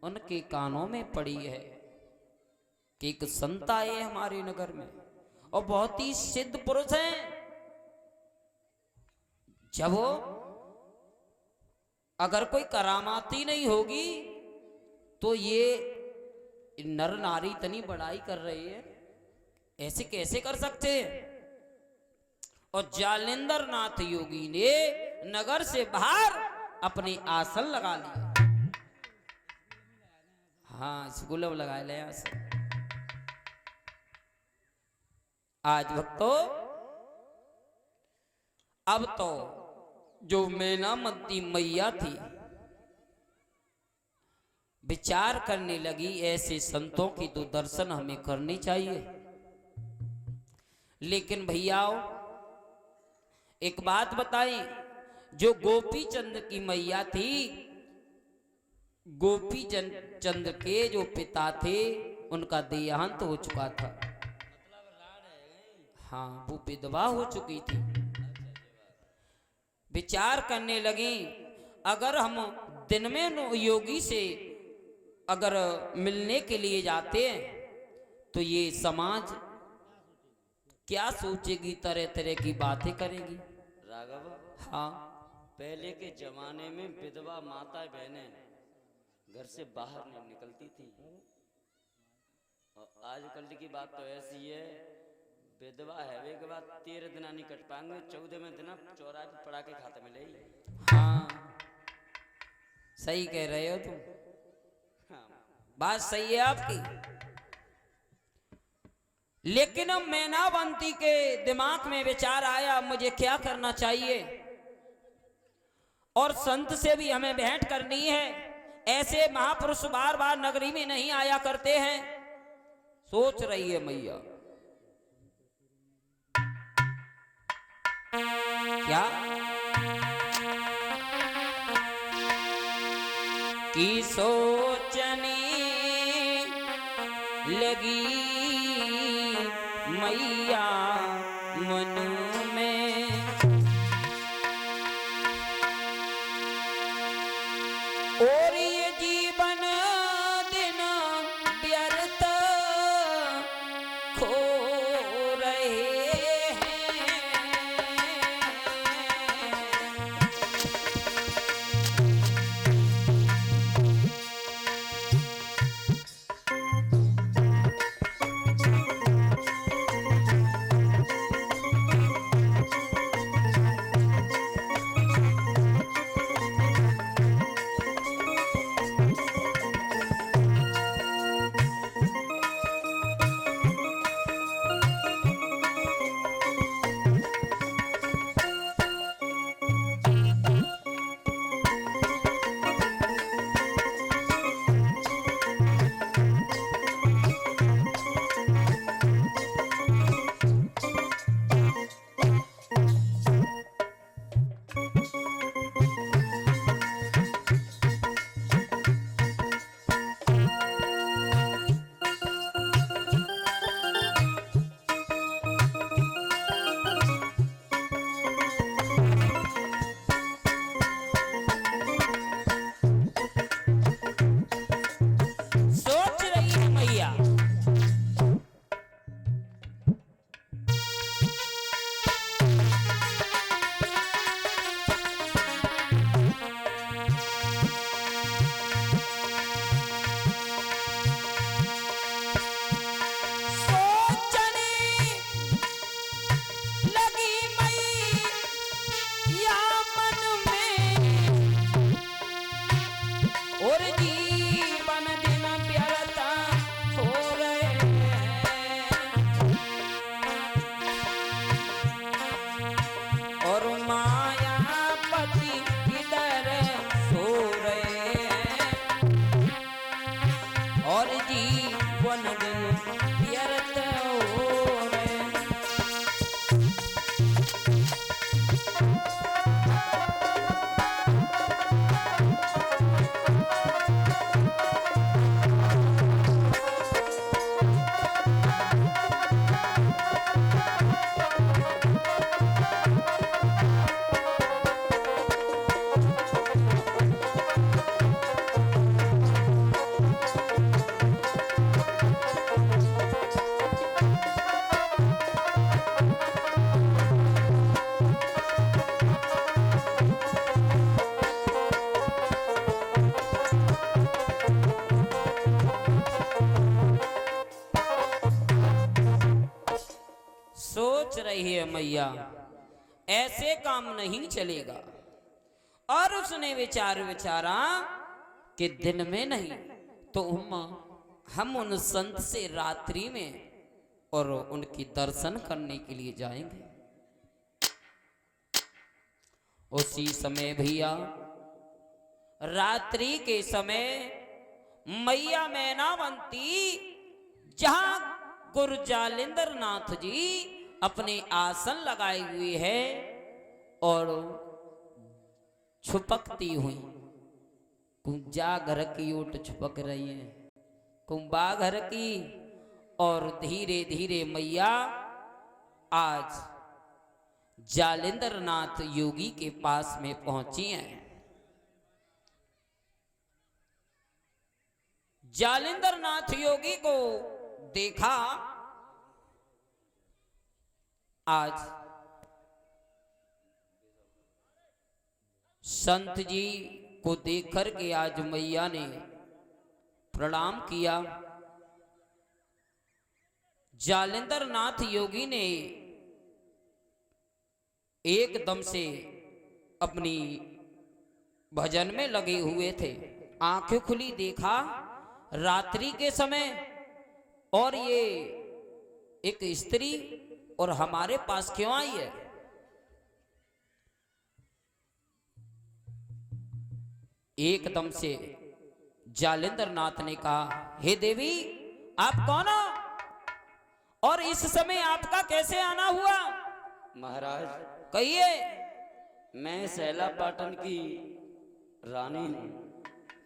उनके कानों में पड़ी है कि एक संत आए हमारे नगर में और बहुत ही सिद्ध पुरुष हैं। जब वो अगर कोई करामाती नहीं होगी तो ये नर नारी इतनी बड़ाई कर रही है, ऐसे कैसे कर सकते हैं। और जालिंदर नाथ योगी ने नगर से बाहर अपनी आसन लगा लिया। हाँ गुलाब लगाए ले आसन। आज भक्तों अब तो जो मैनावंती मैया थी विचार करने लगी ऐसे संतों की तो दर्शन हमें करनी चाहिए। लेकिन भैयाओ एक बात बताएं, जो गोपी चंद्र की मैया थी, गोपी चंद्र के जो पिता थे उनका देहांत हो चुका था। हाँ वो विधवा हो चुकी थी। विचार करने लगी अगर हम दिन में योगी से अगर मिलने के लिए जाते हैं तो ये समाज क्या सोचेगी, तरह तरह की बातें करेगी। राघव हाँ पहले के जमाने में विधवा माता बहनें घर से बाहर नहीं निकलती थी और आजकल की बात तो ऐसी है, विधवा है वे के बाद 13 दिन नहीं कट पाएंगे, 14वें दिन चौराहे पर पड़ा के खाते में ले। हाँ सही कह रहे हो तुम। हाँ। बात सही है आपकी। लेकिन अब मैनावंती के दिमाग में विचार आया मुझे क्या करना चाहिए और संत से भी हमें भेंट करनी है। ऐसे महापुरुष बार बार नगरी में नहीं आया करते हैं। सोच रही है मैया क्या की सोचने लगी मैया मन में। और ये जीवन दिन व्यर्थ खो रहे हैं। सोच रही है मैया, ऐसे काम नहीं चलेगा। और उसने विचारा कि दिन में नहीं तो हम उन संत से रात्रि में और उनकी दर्शन करने के लिए जाएंगे। उसी समय भैया रात्रि के समय मैया मैनावंती जहां गुरु जालिंदर नाथ जी अपने आसन लगाए हुए है और छुपकती हुई कुंजा घर की ओट छुपक रही है, कुंभा घर की। और धीरे धीरे मैया आज जालिंदर नाथ योगी के पास में पहुंची हैं। जालिंदर नाथ योगी को देखा, आज संत जी को देख कर के आज मैया ने प्रणाम किया। जालिंदर नाथ योगी ने एकदम से अपनी भजन में लगे हुए थे, आंखें खुली, देखा रात्रि के समय और ये एक स्त्री और हमारे पास क्यों आई है। एकदम से जालिंदर नाथ ने कहा, हे देवी आप कौन हो और इस समय आपका कैसे आना हुआ। महाराज कहिए। मैं सैला पाटन की रानी हूँ।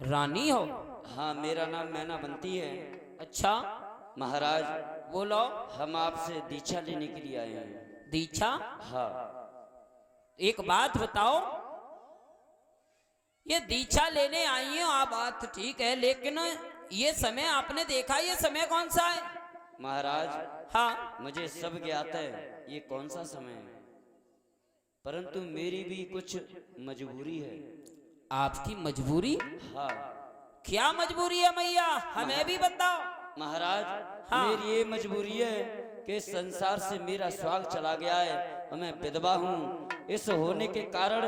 रानी हो? हाँ, मेरा नाम मैनावंती है। अच्छा महाराज बोलो। हम आपसे दीक्षा लेने के लिए आए हैं। दीक्षा? हाँ। एक बात बताओ, ये दीक्षा लेने आई हो आप, बात ठीक है, लेकिन ये समय आपने देखा, ये समय कौन सा है? महाराज हाँ मुझे सब ज्ञात है ये कौन सा समय है, परंतु मेरी भी कुछ मजबूरी है। आपकी मजबूरी? हाँ। क्या मजबूरी है मैया, हमें भी बताओ। महाराज हाँ। मेरी ये मजबूरी है कि संसार से मेरा स्वाग चला गया है और मैं विधवा हूँ। इस होने के कारण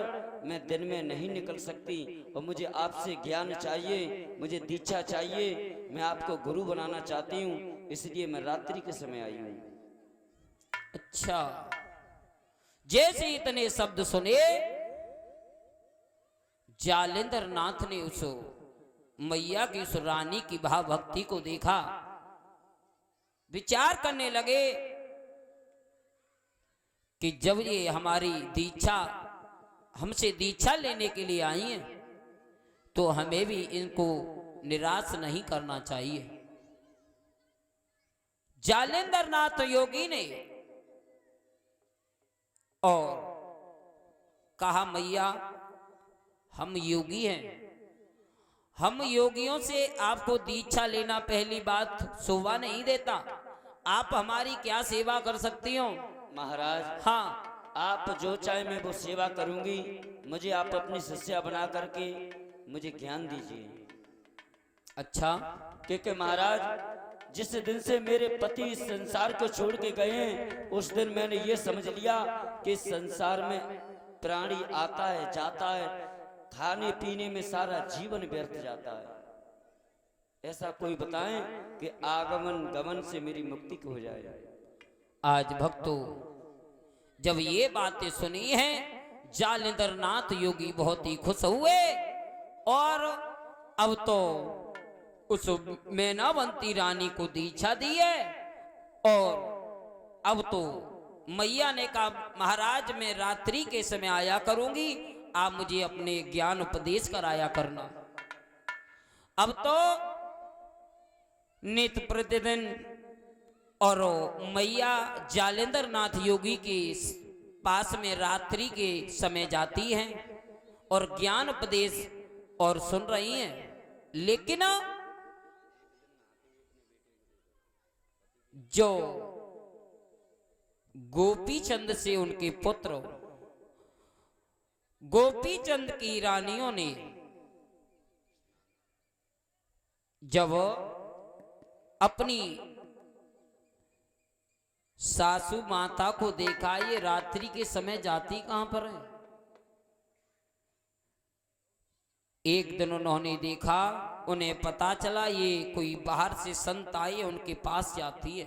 मैं दिन में नहीं निकल सकती और मुझे आपसे ज्ञान चाहिए, मुझे दीक्षा चाहिए। मैं आपको गुरु बनाना चाहती हूँ, इसलिए मैं रात्रि के समय आई हूँ। अच्छा, जैसे इतने शब्द सुने जालिंदर नाथ ने उस मैया की उस रानी की भाव भक्ति को देखा, विचार करने लगे कि जब ये हमारी दीक्षा, हमसे दीक्षा लेने के लिए आई हैं तो हमें भी इनको निराश नहीं करना चाहिए। जालिंदर नाथ योगी ने और कहा, मैया हम योगी हैं, हम योगियों से आपको दीक्षा लेना पहली बात शोभा नहीं देता। आप हमारी क्या सेवा कर सकती हो? महाराज हाँ, आप जो चाहे मैं वो सेवा करूंगी। मुझे आप अपनी शिष्या बना करके मुझे ज्ञान दीजिए। अच्छा। क्योंकि महाराज जिस दिन से मेरे पति इस संसार को छोड़ के गए हैं, उस दिन मैंने ये समझ लिया कि इस संसार में प्राणी आता है जाता है, खाने पीने में सारा जीवन व्यर्थ जाता है। ऐसा कोई बताएं कि आगमन गमन से मेरी मुक्ति हो जाए। आज भक्तों जब ये बातें सुनी हैं, जालिंदर नाथ योगी बहुत ही खुश हुए और अब तो उस मैनावंती रानी को दीक्षा दी है। और अब तो मैया ने कहा, महाराज मैं रात्रि के समय आया करूंगी, आप मुझे अपने ज्ञान उपदेश कराया करना। अब तो नित्य प्रतिदिन और मैया जालिंदर नाथ योगी के पास में रात्रि के समय जाती हैं और ज्ञान उपदेश और सुन रही हैं। लेकिन जो गोपी चंद से उनके पुत्र गोपी चंद की रानियों ने जब अपनी सासू माता को देखा, ये रात्रि के समय जाती कहां पर है। एक दिन उन्होंने देखा, उन्हें पता चला ये कोई बाहर से संत आए, उनके पास जाती है।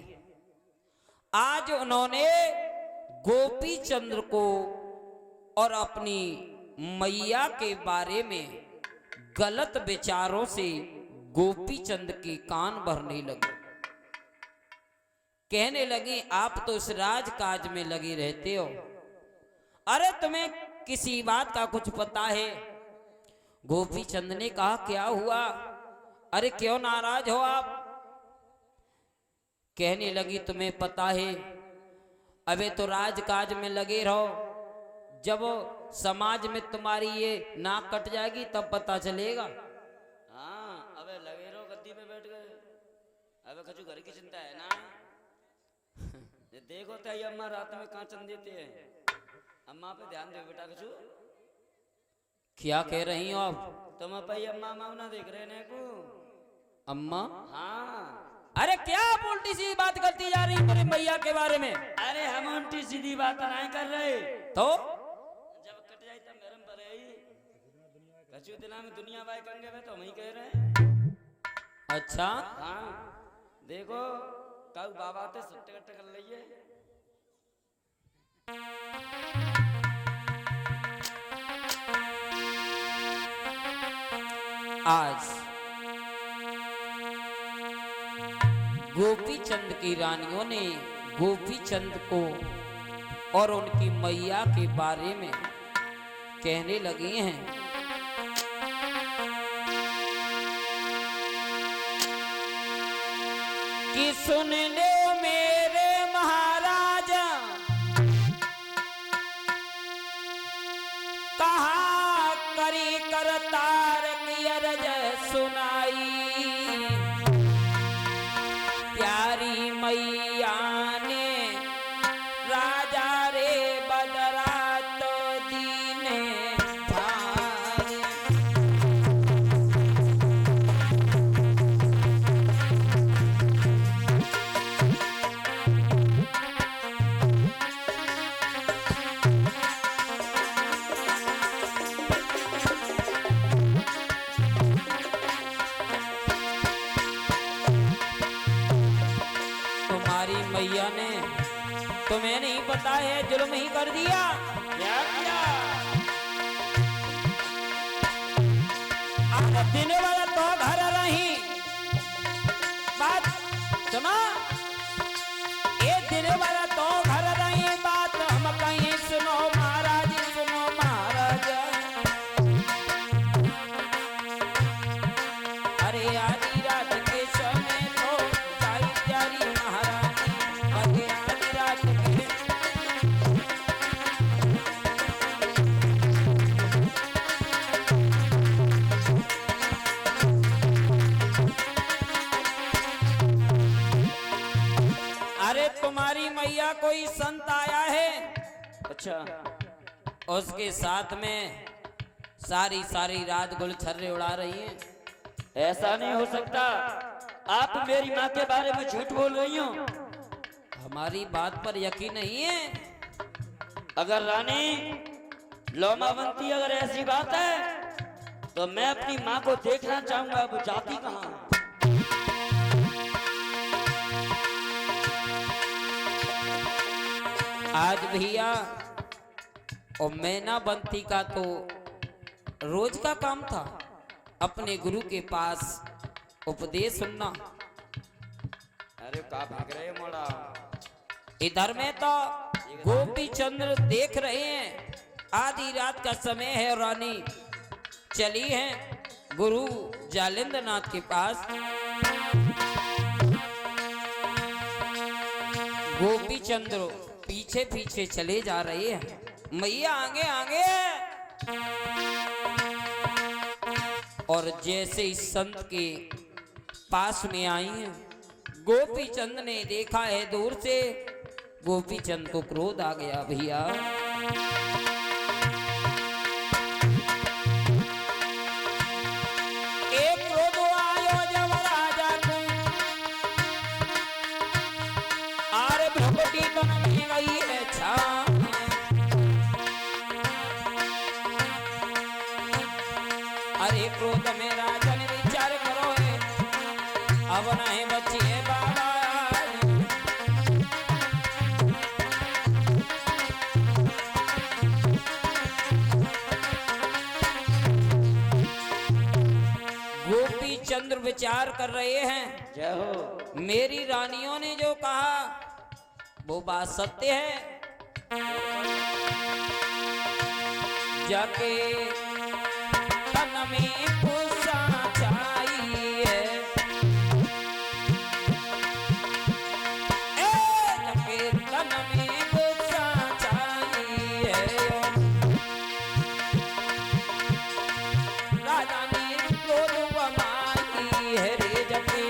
आज उन्होंने गोपी चंद्र को और अपनी मैया के बारे में गलत विचारों से गोपी चंद के कान भरने लगे। कहने लगे आप तो इस राजकाज में लगे रहते हो, अरे तुम्हें किसी बात का कुछ पता है। गोपी चंद ने कहा क्या हुआ, अरे क्यों नाराज हो आप। कहने लगी तुम्हें पता है, अबे तो राजकाज में लगे रहो, जब समाज में तुम्हारी ये नाक कट जाएगी तब पता चलेगा। हाँ अबे लगे रहो, गद्दी पे बैठ गए, अबे कछु घर की चिंता है ना। ये देखो तो ये अम्मा रात में कहाँ चंद देते हैं, अम्मा पे ध्यान दो बेटा। कछु क्या कह रही हो आप। तुम अपनी अम्मा मावना देख रहे ने को। अम्मा, हाँ अरे क्या आप उल्टी सीधी बात करती जा रही मेरे मैया के बारे में। अरे हम उल्टी सीधी बात नहीं कर रहे, तो जब कट जाए तब नरम पर है। कछु दिना में दुनिया बाई कंगे में तो वही कह रहे हैं। अच्छा हाँ देखो कल बाबा ते सट्टे कट्टे कर लीजिए। आज गोपी चंद की रानियों ने गोपी चंद को और उनकी मैया के बारे में कहने लगे हैं कि सुन ले मेरे महाराजा, कहा करी करतार की अरज सुनाई, प्यारी मैया ने राजा रे बदरा तो दीने भारे। मैया ने तुम्हें नहीं पता है जुल्म ही कर दिया। क्या किया? आज दिन वाला तो घर रही बात सुना, ये दिन वाला तो घर रही बात हम कहीं सुनो महाराज, सुनो महाराज। अरे आधी रात के समय तो सारी प्यारी महाराज तुम्हारी मैया कोई संत आया है। अच्छा, उसके साथ में सारी सारी रात गुलछर्रे उड़ा रही हैं। ऐसा नहीं हो सकता, आप मेरी माँ के बारे में झूठ बोल रही हो। हमारी बात पर यकीन नहीं है। अगर रानी लोमावंती अगर ऐसी बात है तो मैं अपनी माँ को देखना चाहूंगा, वो जाती कहाँ है। आज भैया और मैनावंती का तो रोज का काम था अपने गुरु के पास उपदेश सुनना। अरे का भाग रहे मोड़ा, इधर में तो गोपी चंद्र देख रहे हैं, आधी रात का समय है, रानी चली है गुरु जालिंद्र नाथ के पास। गोपी चंद्र पीछे पीछे चले जा रहे हैं, मैया आगे आगे। और जैसे इस संत के पास में आई हैं, गोपी चंद ने देखा है दूर से, गोपी चंद को क्रोध आ गया भैया। एक क्रोध आयो जब राजा को, आरे भ्रमटी क्रोध में राजन विचार करो है, अब नहीं बचिए बाबा। गोपी चंद्र विचार कर रहे हैं, जय हो। मेरी रानियों ने जो कहा वो बात सत्य है। जाके तन में गुस्सा चाहिए, जाके तन में गुस्सा चाहिए, राजा ने क्रोध बमाई है रे जके।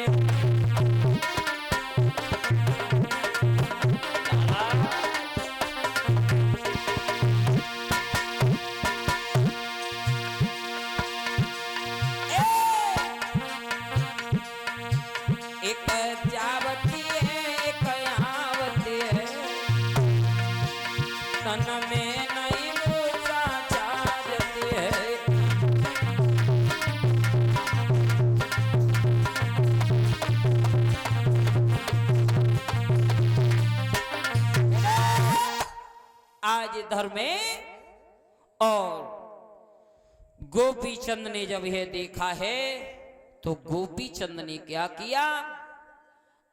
एक जावती है एक आवती है, तन में नहीं गुस्सा चाहती है। आज इधर में और गोपी चंद ने जब यह देखा है तो गोपी चंद ने क्या किया,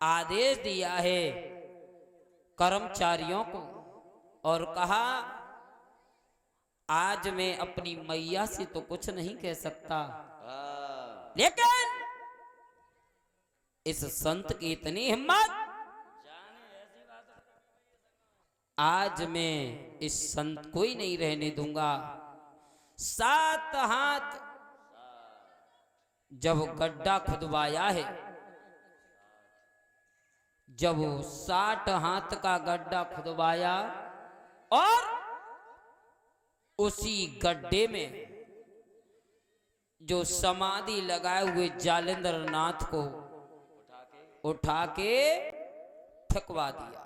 आदेश दिया है कर्मचारियों को और कहा आज मैं अपनी मैया से तो कुछ नहीं कह सकता, लेकिन इस संत की इतनी हिम्मत, आज मैं इस संत को ही नहीं रहने दूंगा। 7 हाथ जब गड्ढा खुदवाया है, जब 60 हाथ का गड्ढा खुदवाया और उसी गड्ढे में जो समाधि लगाए हुए जालेंद्र नाथ को उठा के फेंकवा दिया।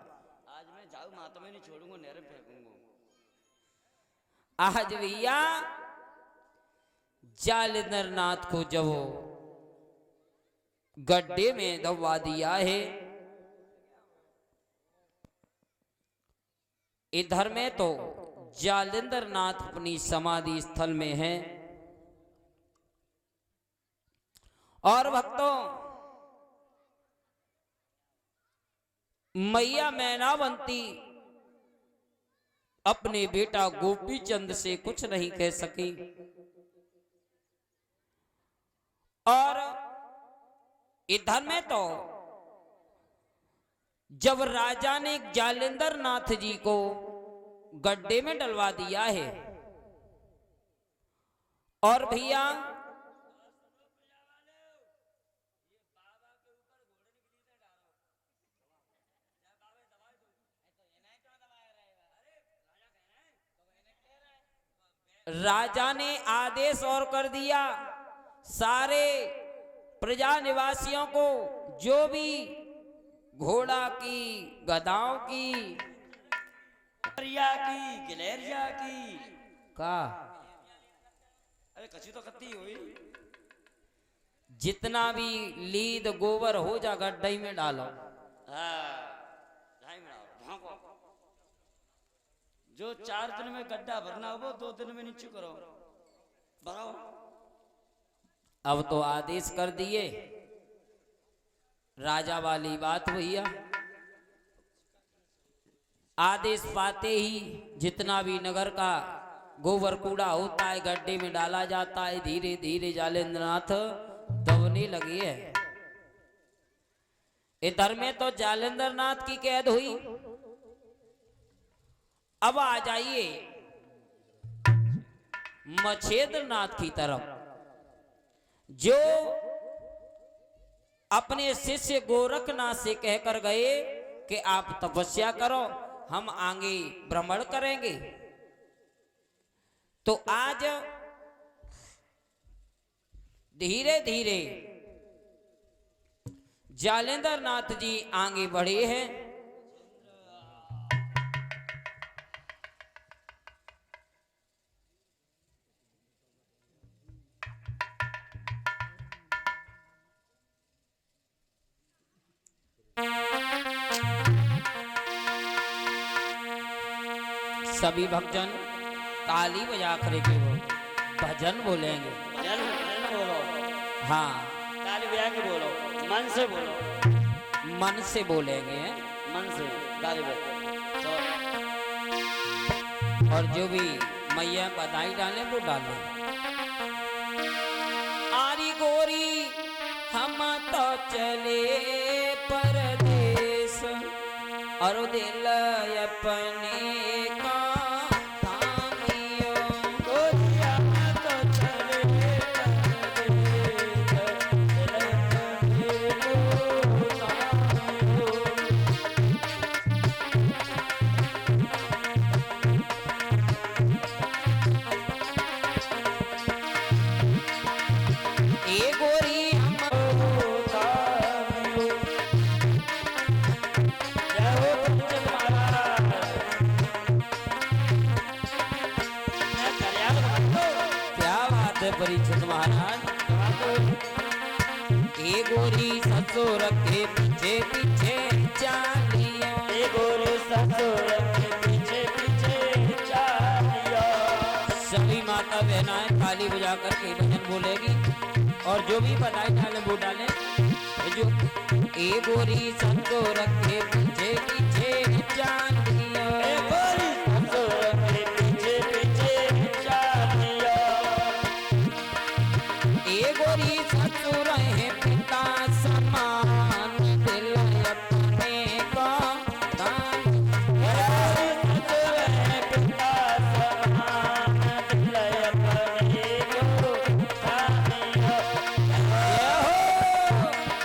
आज मैं जाऊ माता में नहीं छोड़ूंगा, नहर में फेंकूंगा। आज भैया जालेंद्र नाथ को जब गड्ढे में दबवा दिया है, इधर में तो जालेंद्र नाथ अपनी समाधि स्थल में है और भक्तों मैया मैनावंती अपने बेटा गोपी चंद से कुछ नहीं कह सकी और इधर में तो जब राजा ने जालेंद्र नाथ जी को गड्ढे में डलवा दिया है और भैया राजा ने आदेश और कर दिया सारे प्रजा निवासियों को, जो भी घोड़ा की, गधाओं की, गिलेरिया की का अरे कच्ची तो कत्ती हुई, जितना भी लीद गोबर हो जा गड्ढे में डालो। जो 4 दिन में गड्ढा भरना हो वो 2 दिन में नीचे करो, भराओ। अब तो आदेश कर दिए, राजा वाली बात भैया। आदेश पाते ही जितना भी नगर का गोबर कूड़ा होता है गड्ढे में डाला जाता है, धीरे धीरे जालेंद्र नाथ दबने लगे है। इधर में तो जालेंद्र नाथ की कैद हुई। अब आ जाइए मछेंद्र नाथ की तरफ, जो अपने शिष्य गोरखनाथ से कहकर गए कि आप तपस्या करो, हम आगे भ्रमण करेंगे। तो आज धीरे धीरे जालेंद्र नाथ जी आगे बढ़े हैं। सभी भक्तजन ताली बजा कर के वो भजन बोलेंगे। भजन भजन बोलो, हाँ ताली बजा के बोलो, मन से बोलो, मन से बोलेंगे। मन से ताली बजा। तो और जो भी मैया बधाई डाले वो डाले। आरी गोरी हम तो चले परदेश और दिल अपने का थामियो। गोरिया तो चले परदेस, दिल अपने को थामियो। ए गोरी हम क्या बात है परीक्षित महाराज। ए गोरी ससुर के पीछे पीछे चालिया। सभी माता बहनाएं ताली बजा कर के भजन बोलेगी और जो भी बधाई डाले वो डाले। ये जो ए गोरी ससुर के पीछे पीछे चालिया। ए गोरी ससुर है पिता समान दिल अपने का दान।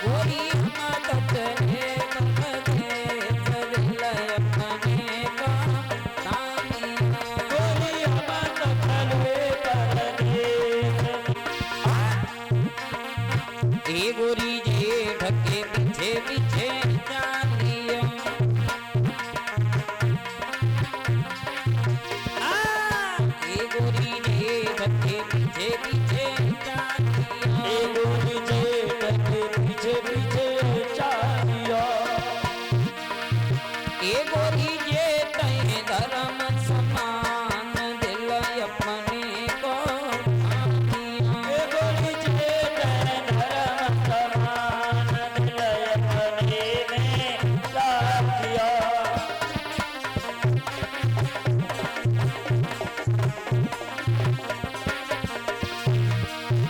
गोरी हम ततने परदेस दिल अपने का ए गोरी जेठ के पीछे पीछे चालियो। ए गोरी जेठ के पीछे पीछे चालियो। ए गोरी जेठ है धर्म समान दिल अपने को थामियो।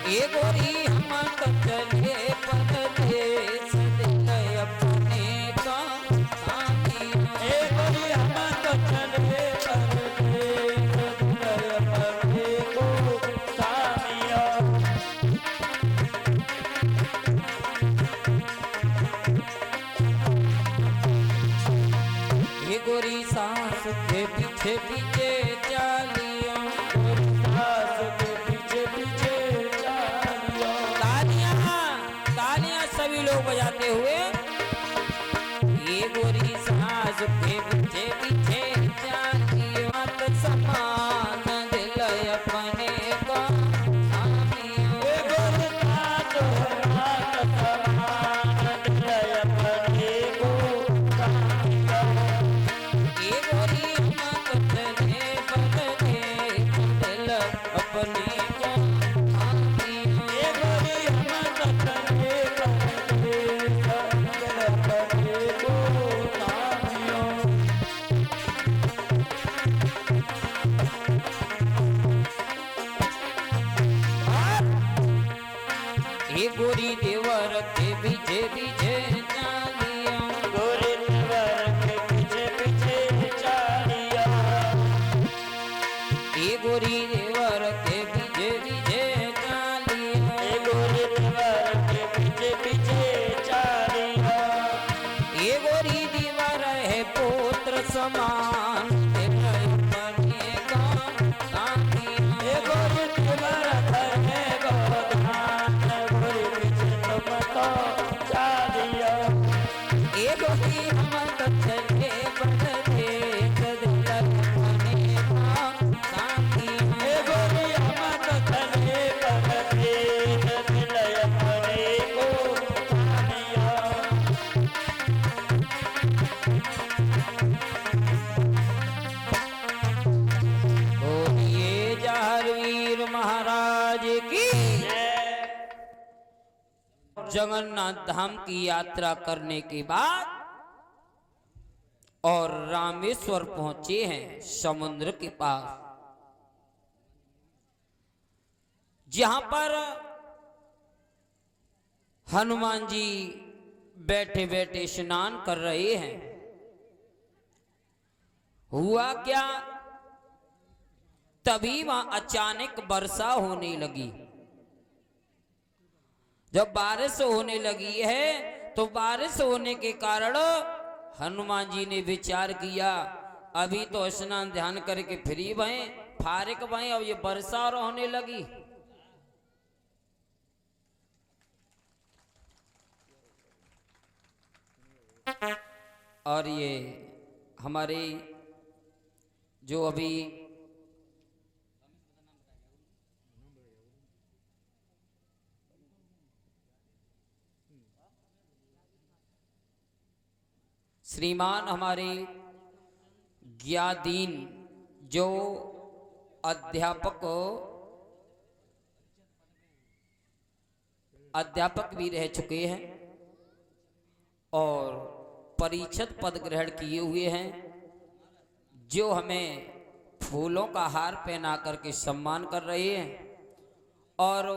ए गोरी हम तो चले परदेस दिल अपने का थामियो। ए गोरी सास के पीछे पीछे चालियो। तालियां तालियां सभी लोग बजाते हुए। ये गोरी सास के पीछे पीछे चालियो। मत समान दिल अपने को थामियो। ए गोरी हम तो चले परदेस जगन्नाथ धाम की यात्रा करने के बाद और रामेश्वर पहुंचे हैं समुद्र के पास, जहां पर हनुमान जी बैठे बैठे स्नान कर रहे हैं। हुआ क्या, तभी वहां अचानक वर्षा होने लगी। जब बारिश होने लगी है तो बारिश होने के कारण हनुमान जी ने विचार किया, अभी तो स्नान ध्यान करके फ्री भए, फारिक भए, अब ये वर्षा और होने लगी। और ये हमारे जो अभी श्रीमान हमारे ज्ञादीन जो अध्यापक भी रह चुके हैं और परीक्षित पद ग्रहण किए हुए हैं, जो हमें फूलों का हार पहना करके सम्मान कर रहे हैं और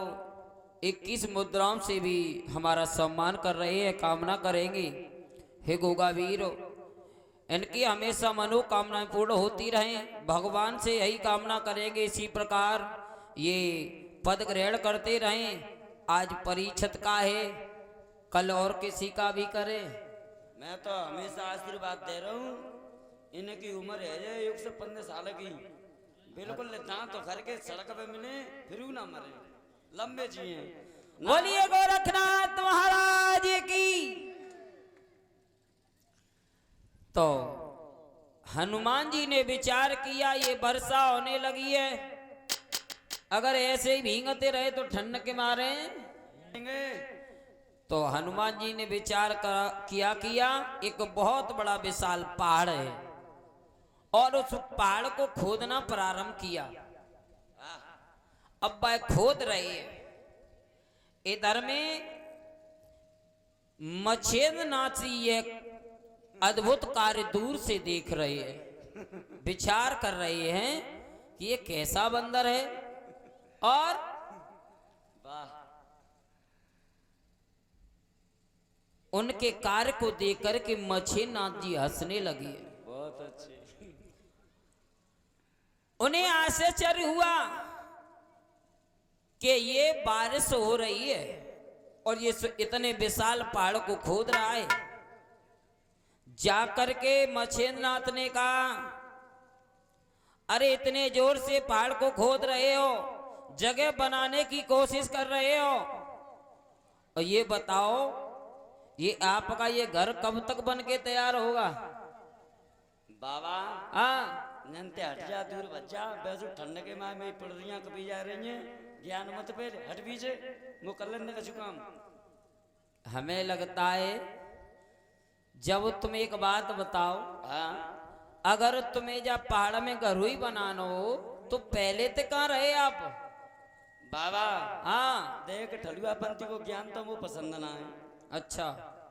21 मुद्राओं से भी हमारा सम्मान कर रहे हैं। कामना करेंगे हे गोगावीर, इनकी हमेशा मनोकामनाएं पूर्ण होती रहें, भगवान से यही कामना करेंगे। इसी प्रकार ये पद ग्रहण करते रहें। आज परीक्षित का है, कल और किसी का भी करें। मैं तो हमेशा आशीर्वाद दे रहा हूँ, इनकी उम्र है 115 साल की, बिल्कुल दांत तो घर के सड़क पे मिले फिर ना मरे, लंबे जिए। बोलिए गोरखनाथ महाराज की। तो हनुमान जी ने विचार किया, ये वर्षा होने लगी है, अगर ऐसे ही भीगते रहे तो ठंड के मारे। तो हनुमान जी ने विचार किया एक बहुत बड़ा विशाल पहाड़ है और उस पहाड़ को खोदना प्रारंभ किया। अब वह खोद रहे हैं। इधर में मच्छेंद्रनाथ जी एक अद्भुत कार्य दूर से देख रहे हैं, विचार कर रहे हैं कि ये कैसा बंदर है। और उनके कार्य को देख कर के मच्छेंद्रनाथ जी हंसने लगे। बहुत अच्छे। उन्हें आश्चर्य हुआ कि ये बारिश हो रही है और ये इतने विशाल पहाड़ को खोद रहा है। जाकर के मच्छेंद्रनाथ ने कहा, अरे इतने जोर से पहाड़ को खोद रहे हो, जगह बनाने की कोशिश कर रहे हो, और ये बताओ ये आपका ये घर कब तक बन के तैयार होगा? बाबा हाँ नंते हट जा, दूर बच जा, बैसो ठंड के माह में पड़ रही कभी जा रही हैं, ज्ञान मत पे हट बीजे मुकल्लन का काम। हमें लगता है, जब तुम एक बात बताओ, हाँ अगर तुम्हें जब पहाड़ में घर ही बनाना हो तो पहले तो कहाँ रहे आप? बाबा हाँ देख ठलुआ पंथी को ज्ञान तो वो पसंद ना है। अच्छा,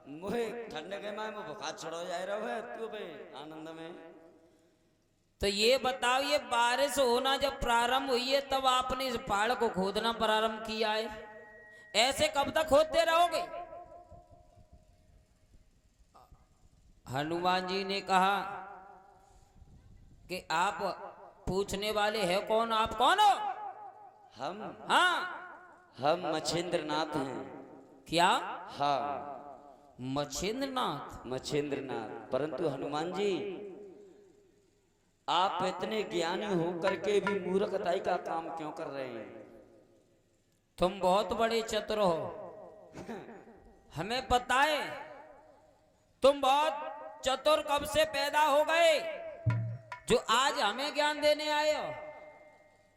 मुझे ठंड के माह में बुखार चढ़ो जा रहा है तू भाई आनंद में। तो ये बताओ, ये बारिश होना जब प्रारंभ हुई है तब आपने इस पहाड़ को खोदना प्रारंभ किया है, ऐसे कब तक खोदते रहोगे? हनुमान जी ने कहा कि आप पूछने वाले हैं कौन, आप कौन हो? हम हाँ मच्छेंद्रनाथ हैं। क्या? हाँ मच्छेंद्रनाथ। मच्छेंद्रनाथ, परंतु हनुमान जी आप इतने ज्ञानी होकर के भी मूर्खताई का काम क्यों कर रहे हैं? तुम बहुत बड़े चतुर हो, हमें पता है तुम बहुत चतुर कब से पैदा हो गए जो आज हमें ज्ञान देने आए हो।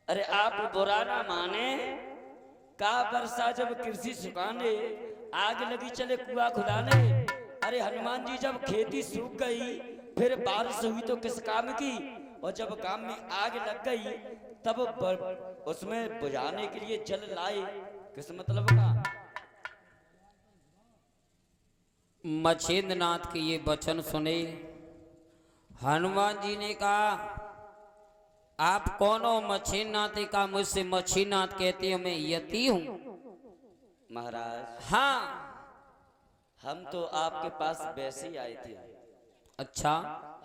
अरे आप बुरा ना माने, का वर्षा जब कृषि सुखाने आग लगी चले कुआ खुदाने। अरे हनुमान जी जब खेती सूख गई फिर बारिश हुई तो किस काम की, और जब काम में आग लग गई तब उसमें बुझाने के लिए जल लाए, किस मतलब का? मछेंद्रनाथ के ये वचन सुने हनुमान जी ने कहा, आप कौन हो? मछेंद्रनाथ ने कहा, मुझसे मछेंद्रनाथ कहते हो, मैं यति हूं। महाराज हाँ। हम तो आपके पास वैसे ही आए थे। अच्छा,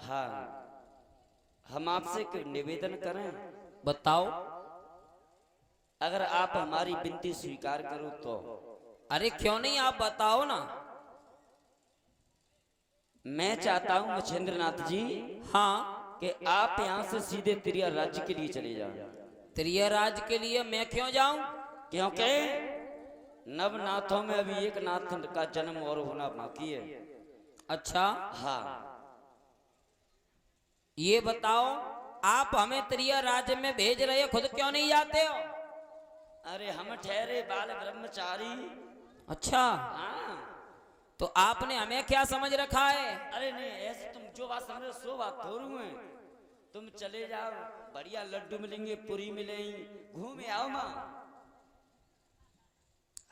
हाँ, हम आपसे एक निवेदन करें। बताओ। अगर आप हमारी विनती स्वीकार करो तो। अरे क्यों नहीं, आप बताओ ना। मैं चाहता हूं मछेंद्रनाथ जी हाँ। कि आप यहाँ से सीधे त्रिया राज्य के लिए चले जाओ। त्रियराज के लिए मैं क्यों जाऊं? क्योंकि नवनाथों में अभी एक नाथ का जन्म और होना बाकी है। अच्छा, हाँ, ये बताओ, आप हमें त्रियराज में भेज रहे हो, खुद क्यों नहीं जाते हो? अरे हम ठहरे बाल ब्रह्मचारी। अच्छा, हाँ, तो आपने हमें क्या समझ रखा है? अरे नहीं, ऐसे तुम जो बात समझ रहे हो सो बात थोड़ू है। तुम चले जाओ, बढ़िया लड्डू मिलेंगे, पूरी मिलेंगी, घूमे आओ माँ।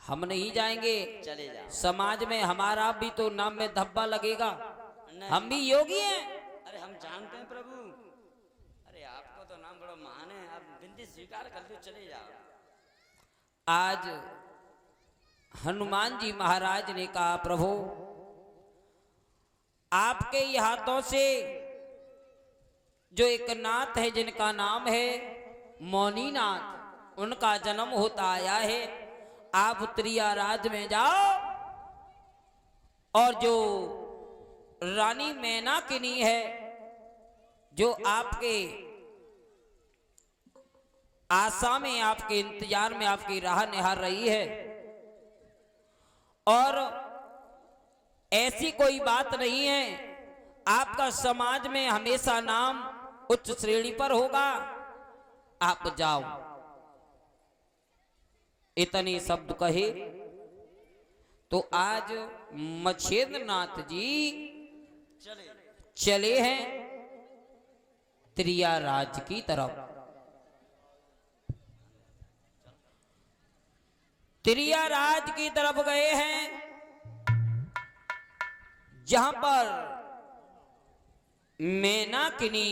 हम नहीं जाएंगे। चले जाओ। समाज में हमारा भी तो नाम में धब्बा लगेगा। नहीं। हम भी योगी हैं। अरे हम जानते हैं प्रभु। अरे आपको तो नाम बड़ा महान है, आप विनती स्वीकार कर लो, चले जाओ। आज हनुमान जी महाराज ने कहा, प्रभु आपके ही हाथों से जो एक नाथ है जिनका नाम है मौनी नाथ, उनका जन्म होता आया है। आप त्रियराज में जाओ और जो रानी मैनाकिनी है, जो आपके आशा में, आपके इंतजार में, आपकी राह निहार रही है, और ऐसी कोई बात नहीं है, आपका समाज में हमेशा नाम उच्च श्रेणी पर होगा, आप जाओ। इतने शब्द कहे तो आज मछेंद्रनाथ जी चले हैं त्रियराज की तरफ। त्रियराज की तरफ गए हैं, जहां पर मैनाकिनी